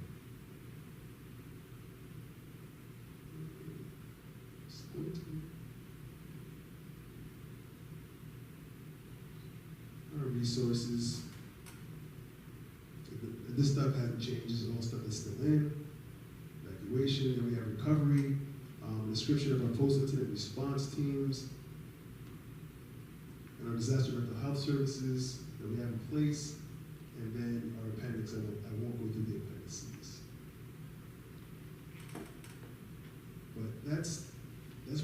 Our resources. This stuff hasn't changed. This is all stuff that's still in. Evacuation, then we have recovery, description of our post-incident response teams, and our disaster mental health services that we have in place, and then our appendix. I won't go through the appendices. But that's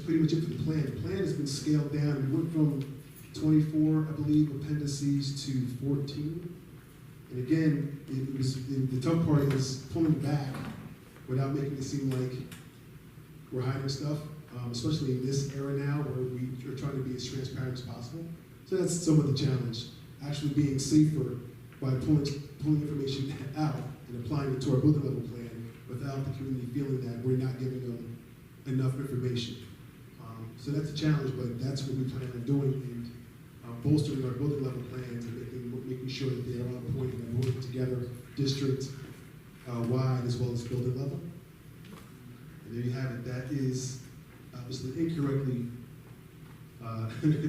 pretty much it for the plan. The plan has been scaled down. We went from 24, I believe, appendices to 14. And again, the tough part is pulling back without making it seem like we're hiding stuff, especially in this era now where we are trying to be as transparent as possible. So that's some of the challenge, actually being safer by pulling information out and applying it to our building level plan without the community feeling that we're not giving them enough information. So that's a challenge, but that's what we plan on doing, and bolstering our building level plans and making sure that they are on point and working together district wide as well as building level. And there you have it. That is obviously incorrectly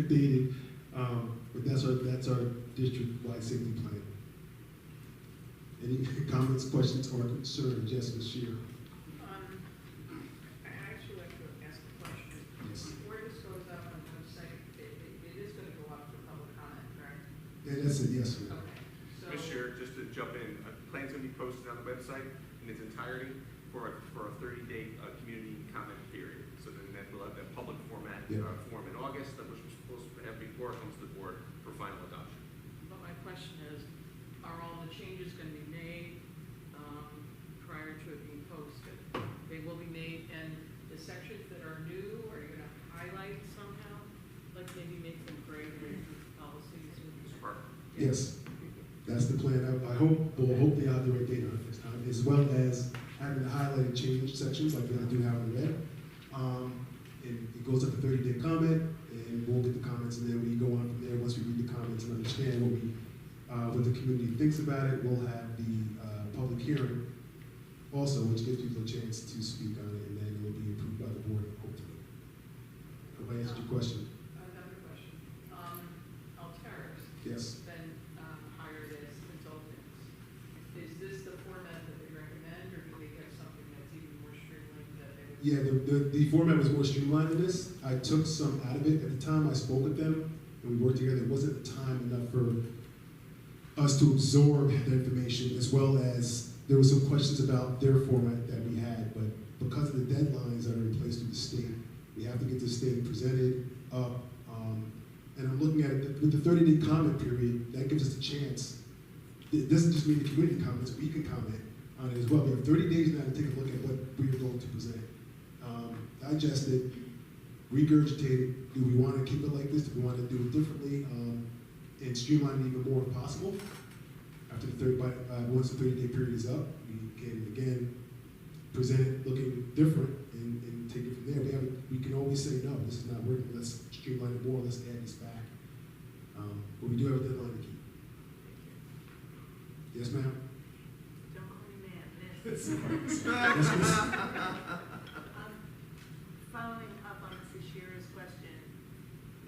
dated, but that's our district-wide safety plan. Any comments, questions, or concerns? Yes, Ms. Shear. I actually like to ask a question. Yes. Where this goes up on the website, it is going to go up for public comment, correct? Yeah, that's it. Yes, sir. Okay. So, Ms. Shear, just to jump in, a plan's going to be posted on the website in its entirety for a 30-day community comment period. So then we'll have that public form in August, that which we're supposed to have before it comes to the board for final adoption. but my question is, are all the changes going to be made prior to it being posted? They will be made, and the sections that are new, are you going to highlight somehow? Like maybe make them gray policies? Mr. Parker? Yes, that's the plan. I hope we'll hopefully have the right data on this time. Is well as having the highlighted change sections like I do have in red. And it goes up to 30-day comment, and we'll get the comments, and then we go on from there. Once we read the comments and understand what the community thinks about it, we'll have the public hearing also, which gives people a chance to speak on it, and then it will be approved by the board, hopefully. Have I answered your question? Another question. Alteris Yes. been hired as consultants. Is this the format that they recommend, or do they get something that's even more streamlined that they would? Yeah, the format was more streamlined than this. I took some out of it. At the time I spoke with them and we worked together, it wasn't time enough for us to absorb the information, as well as there were some questions about their format that we had, but because of the deadlines that are in place through the state, we have to get this thing presented up. And I'm looking at it with the 30-day comment period, that gives us a chance. It doesn't just mean the community comments, we can comment on it as well. We have 30 days now to take a look at what we are going to present. Digest it, regurgitate it. Do we want to keep it like this? Do we want to do it differently? And streamline it even more if possible. After once the 30-day period is up, we can again present it looking different and take it from there. We can always say, no, this is not working, let's streamline it more, let's add this back. But we do have a deadline to keep. Yes, ma'am? Don't call me ma'am, miss. Yes, miss? Following up on Mrs. Shearer's question,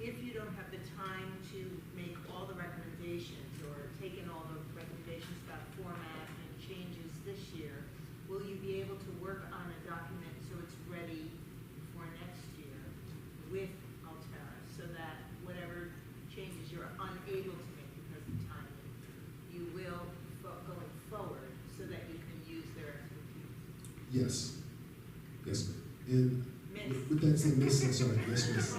if you don't have the time to make all the recommendations or take in all the recommendations about format and changes this year, will you be able to work on a document so it's ready for next year with Altera, so that whatever changes you're unable to make because of timing, you will going forward so that you can use their expertise? Yes. Yes, ma'am. And Miss. with that same miss, I'm sorry, yes, miss.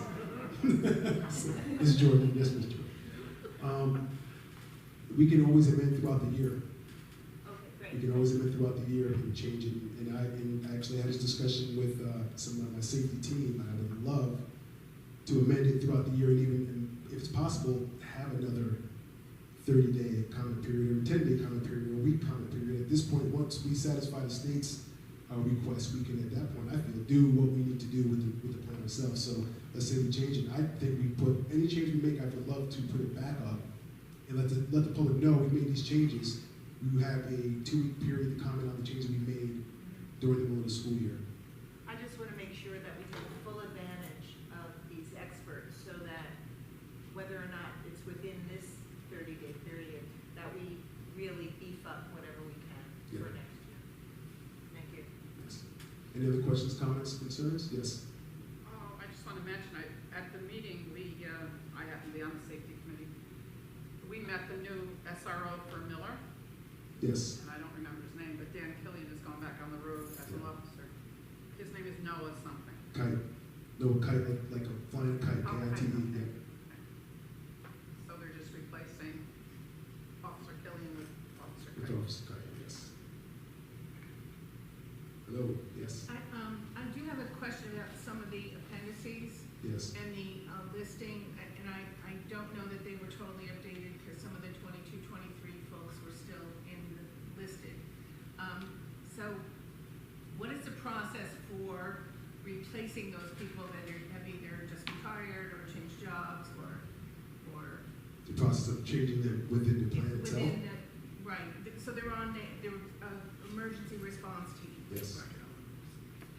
Miss Jordan, yes, Miss Jordan. We can always amend throughout the year. Okay, great. We can always amend throughout the year and change it. And I actually had this discussion with some of my safety team. I would love to amend it throughout the year, and even, if it's possible, have another 30-day comment period or 10-day comment period or a week comment period. At this point, once we satisfy the state's request, we can, at that point, I feel, do what we need to do with the plan ourselves. So let's say we change it. I think we put any change we make, I would love to put it back up and let the public know we made these changes. We have a 2-week period to comment on the changes we made during the middle of the school year. I just want to make sure that we take full advantage of these experts so that whether or not it's within this 30-day period, that we really beef up whatever we can for next year. Thank you. Yes. Any other questions, comments, concerns? Yes. I just want to mention, at the meeting, I happen to be on the safety committee. We met the new SRO for Miller. Yes. And I don't remember his name, but Dan Killian has gone back on the road as an officer. His name is Noah something. Kite. No, kite, like a flying kite, K-I-T-E. Okay. Yeah. So they're just replacing Officer Killian with Officer With Kite. Officer Kite, yes. Hello, yes, I do have a question about some of the appendices yes. and the listing, and I don't know that they were totally updated because some of the 22, 23 folks were still listed. So what is the process for replacing those people that have either just retired or changed jobs or The process of changing them within the plan itself? within the, right, so they're on the emergency response team. Yes.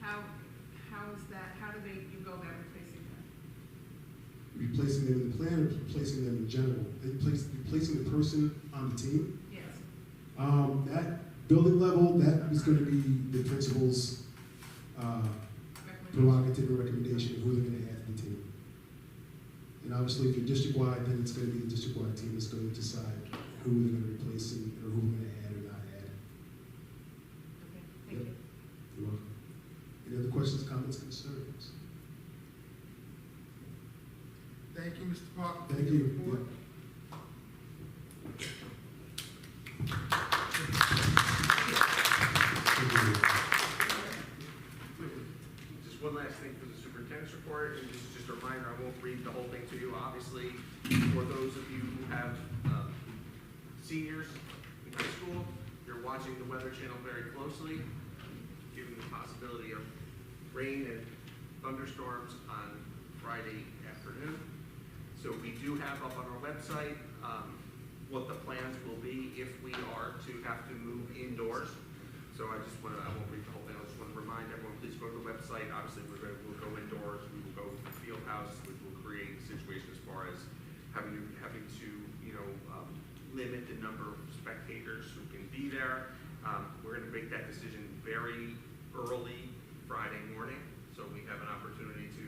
How is that, how do you go about replacing them? Replacing them in the plan or replacing them in general? Replacing the person on the team? Yes. That building level, that is going to be the principal's prerogative and recommendation of who they're going to add to the team. And obviously, if you're district-wide, then it's going to be the district-wide team that's going to decide who they're going to replace or who we're going to add or not add. Okay, thank Yep. you. You're welcome. Any other questions, comments, concerns? Thank you, Mr. Parker. for Thank your you. report. Just one last thing for the superintendent's report, and this is just a reminder, I won't read the whole thing to you. Obviously, for those of you who have seniors in high school, you're We're watching the Weather Channel very closely, given the possibility of rain and thunderstorms on Friday afternoon. So we do have up on our website what the plans will be if we are to have to move indoors. So I won't read the whole thing, I just want to remind everyone, please go to the website. Obviously, we'll go indoors, we will go to the field house, which will create a situation as far as having to limit the number of spectators who can be there. We're going to make that decision very early Friday morning, so we have an opportunity to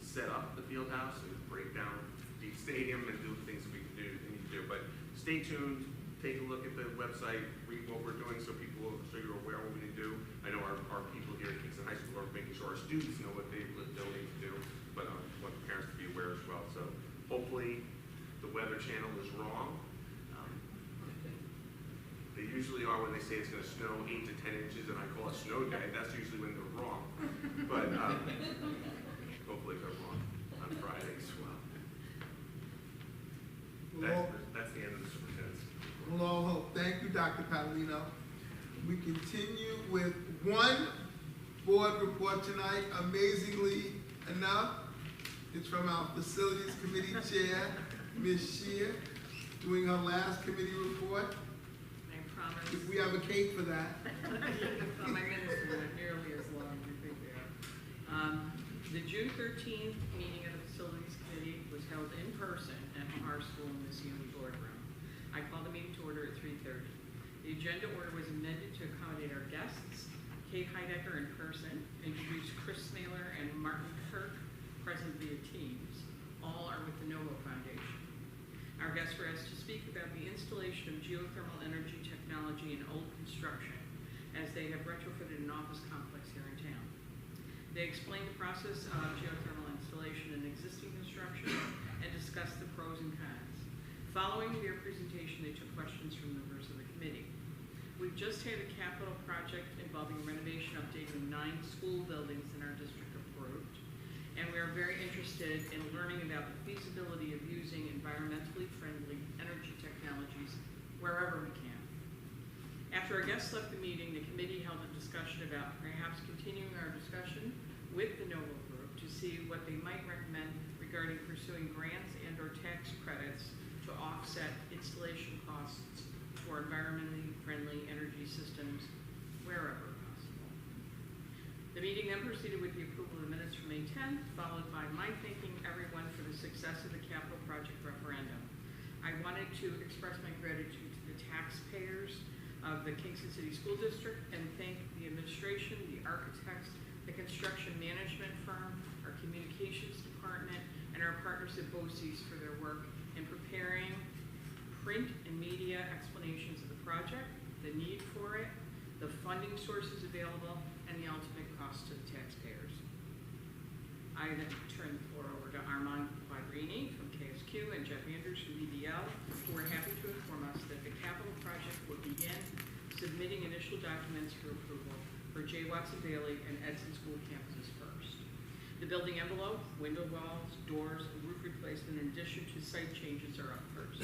set up the field house and break down the stadium and do the things that we need to do. But stay tuned, take a look at the website, read what we're doing so you're aware of what we need to do. I know our people here at Kingston High School are making sure our students know what they'll need to do, but I want the parents to be aware as well. So hopefully the Weather Channel is wrong. They usually are when they say it's going to snow 8 to 10 inches and I call it snow day. That's usually when they're wrong. But hopefully they're wrong on Friday as well. That's the end of the superintendent's. We'll all hope. Thank you, Dr. Palomino. We continue with one board report tonight, amazingly enough. It's from our Facilities Committee Chair, Ms. Shear, doing her last committee report. I promise. We have a cake for that. Well, my minutes are not nearly as long as you think they are. The June 13th meeting of the Facilities Committee was held in person at our school in the CME boardroom. I called the meeting to order at 3:30. The agenda order was amended to accommodate our guests. Kate Heidecker in person, introduced Chris Smaler and Martin Kirk, present via Teams. All are with the NOVO Foundation. Our guests were asked to speak about the installation of geothermal energy technology in old construction, as they have retrofitted an office complex here in town. They explained the process of geothermal installation in existing construction and discussed the pros and cons. Following their presentation, they took questions from members of the committee. We've just had a capital project involving renovation updating 9 school buildings in our district approved, and we are very interested in learning about the feasibility of using environmentally friendly energy technologies wherever we can. After our guests left the meeting, the committee held a discussion about perhaps continuing our discussion with the NOVO group to see what they might recommend regarding pursuing grants and or tax credits to offset installation costs for environmentally friendly energy systems wherever possible. The meeting then proceeded with the approval of the minutes from May 10th, followed by my thanking everyone for the success of the capital project referendum. I wanted to express my gratitude to the taxpayers of the Kingston City School District and thank the administration, the architects, the construction management firm, our communications department, and our partners at BOCES for their work in preparing print and media explanations of the project, the need for it, the funding sources available, and the ultimate cost to the taxpayers. I then turn the floor over to Armand Quadrini from KSQ and Jeff Andrews from BBL, who are happy to inform us that the capital project will begin submitting initial documents for approval for J. Watson Bailey and Edson School campuses first. The building envelope, window walls, doors, and roof replacement in addition to site changes are up first.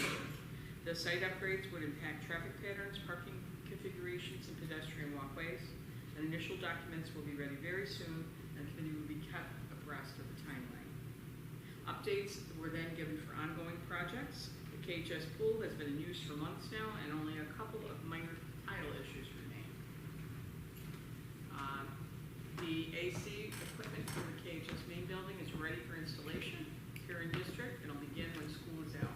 The site upgrades would impact traffic patterns, parking configurations, and pedestrian walkways. And initial documents will be ready very soon, and the committee will be kept abreast of the timeline. Updates were then given for ongoing projects. The KHS pool has been in use for months now, and only a couple of minor tidal issues remain. The AC equipment for the KHS main building is ready for installation here in district, and will begin when school is out.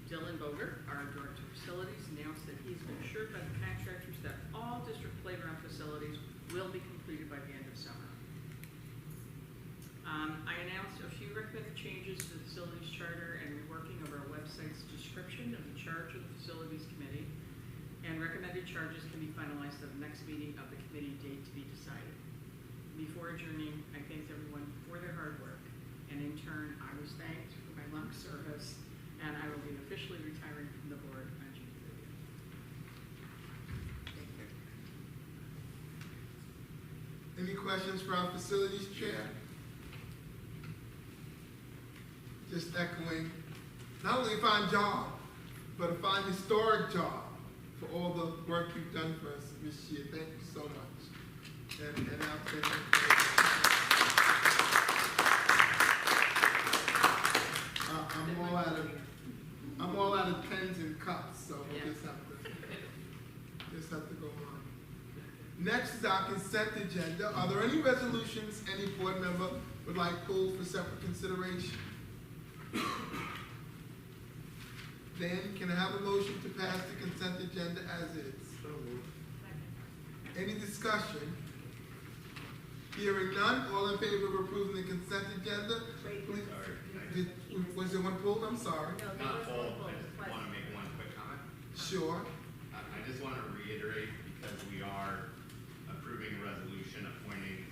Dylan Boger, our Director of Facilities, announced that he's been assured by the contractors that all district playground facilities will be completed by the end of summer. I announced a few recommended changes to the facilities charter and reworking of our website's description of the charge of the facilities committee, and recommended charges can be finalized at the next meeting of the committee date to be decided. Before adjourning, I thanked everyone for their hard work, and in turn, I was thanked for my long service, and I will be officially retiring from the board on June 30th. Thank you. Any questions for our facilities chair? Just echoing, not only a fine job, but a fine historic job for all the work you've done for us this year. Thank you so much. And I'll take it. I'm all out of pens and cups, so we'll just have to go on. Next is our consent agenda. Are there any resolutions any board member would like pulled for separate consideration? Then, can I have a motion to pass the consent agenda as is? Any discussion? Hearing none, all in favor of approving the consent agenda? Please. Was there one pulled? I'm sorry. Not full, I just want to make one quick comment. Sure. I just want to reiterate, because we are approving a resolution appointing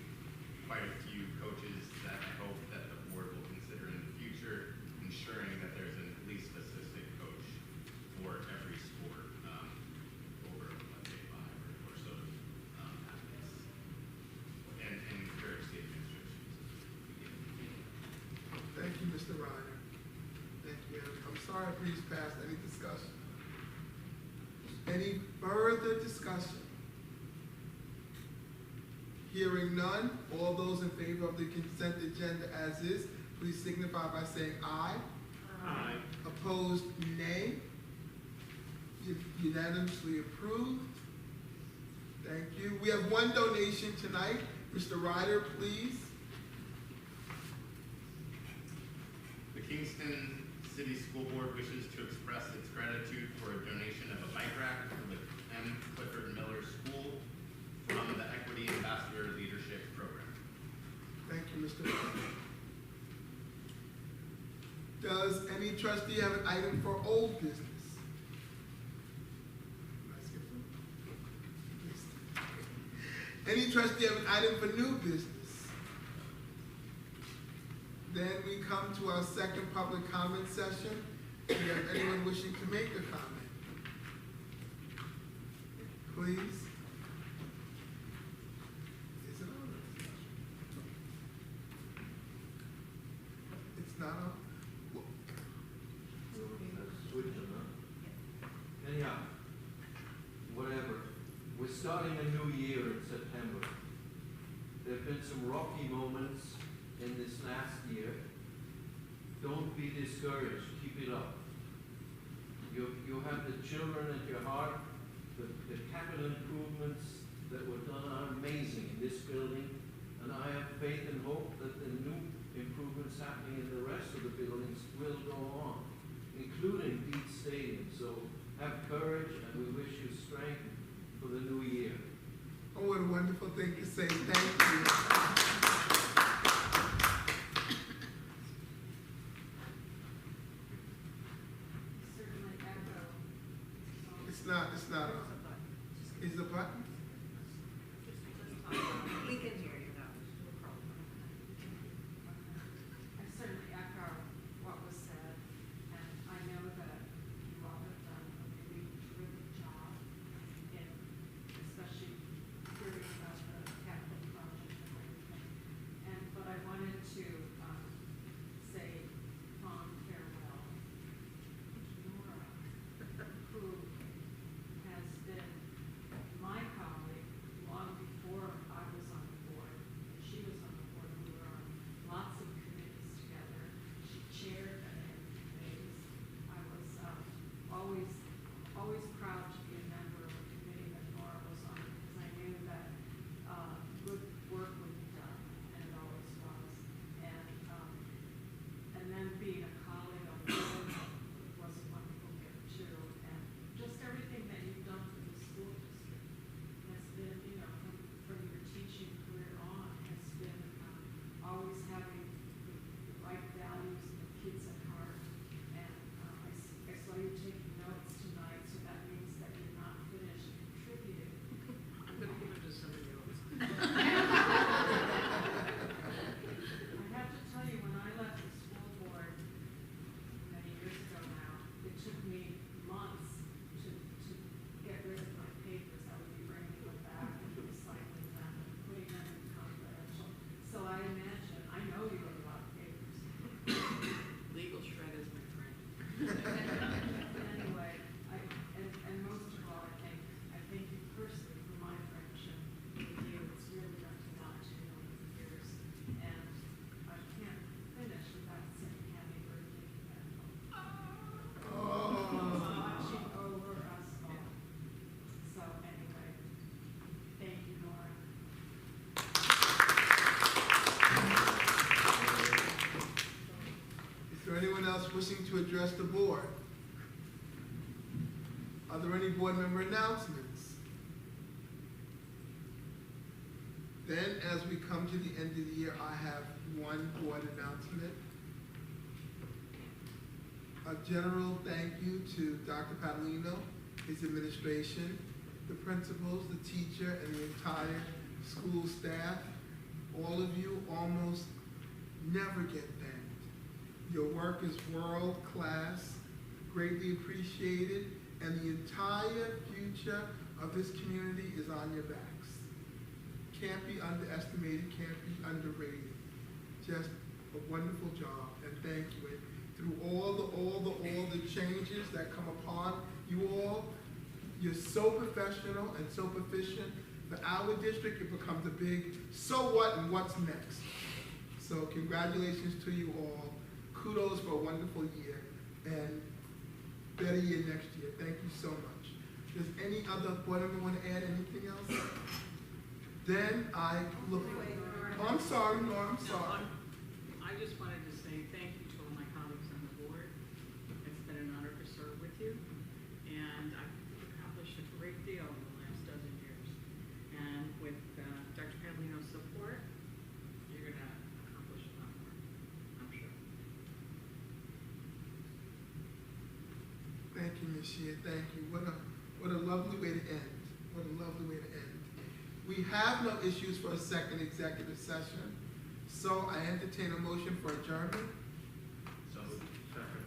quite a few coaches, that I hope that the board will consider in the future, ensuring that there's at least assistant coach for every sport over, let's say, 5 or so athletes. And encourage the administration. Thank you, Mr. Ryder. Thank you. I'm sorry, please pass. Any discussion? Any further discussion? Hearing none, all those in favor of the consent agenda as is, please signify by saying aye. Aye. Opposed, nay. Unanimously approved. Thank you. We have one donation tonight. Mr. Ryder, please. The Kingston City School Board wishes to express its gratitude for a donation of a bike rack for the M. Clifford Miller School from the Equity Ambassador Leadership Program. Thank you, Mr. Ryder. Does any trustee have an item for old business? Any trustee have an item for new business? Then we come to our second public comment session. Do you have anyone wishing to make a comment? Please. Is it on? It's not on? Anyhow, whatever. We're starting a new year in September. There have been some rocky moments in this last year. Don't be discouraged. Keep it up. You have the children at your heart. The capital improvements that were done are amazing in this building. And I have faith and hope that the new improvements happening in the rest of the buildings will go on, including Pete Stadium. So have courage, and we wish you strength for the new year. Oh, what a wonderful thing to say. Thank you. Certainly echo. It's not on. Is the button? We can hear you now. I certainly echo what was said, and I know that you all have done a really terrific job in, especially hearing about the capital project and everything. But I wanted to say fond farewell to Nora, who has been my colleague long before I was on the board. to address the board? Are there any board member announcements? Then, as we come to the end of the year, I have one board announcement. A general thank you to Dr. Padalino, his administration, the principals, the teacher, and the entire school staff. All of you almost never get thanked. Your work is world-class, greatly appreciated, and the entire future of this community is on your backs. Can't be underestimated, can't be underrated. Just a wonderful job, and thank you. And through all the changes that come upon you all, you're so professional and so proficient. For our district, it becomes a big so what and what's next. So congratulations to you all. Kudos for a wonderful year, and better year next year. Thank you so much. Does any other board member want to add anything else? Then I look. Oh, I'm sorry, Nora, I'm sorry. I just wanted to say thank you to all my colleagues on the board. It's been an honor to serve with you, and I've accomplished a great deal in the last dozen years. And with Dr. Padalino's support, you're going to accomplish a lot more, I'm sure. Thank you, Ms. Shear, thank you. What a lovely way to end. What a lovely way to end. We have no issues for a second executive session, so I entertain a motion for adjournment. So, second.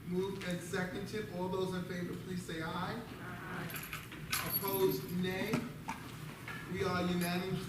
Moved and seconded. All those in favor, please say aye. Aye. Opposed, nay. We are unanimously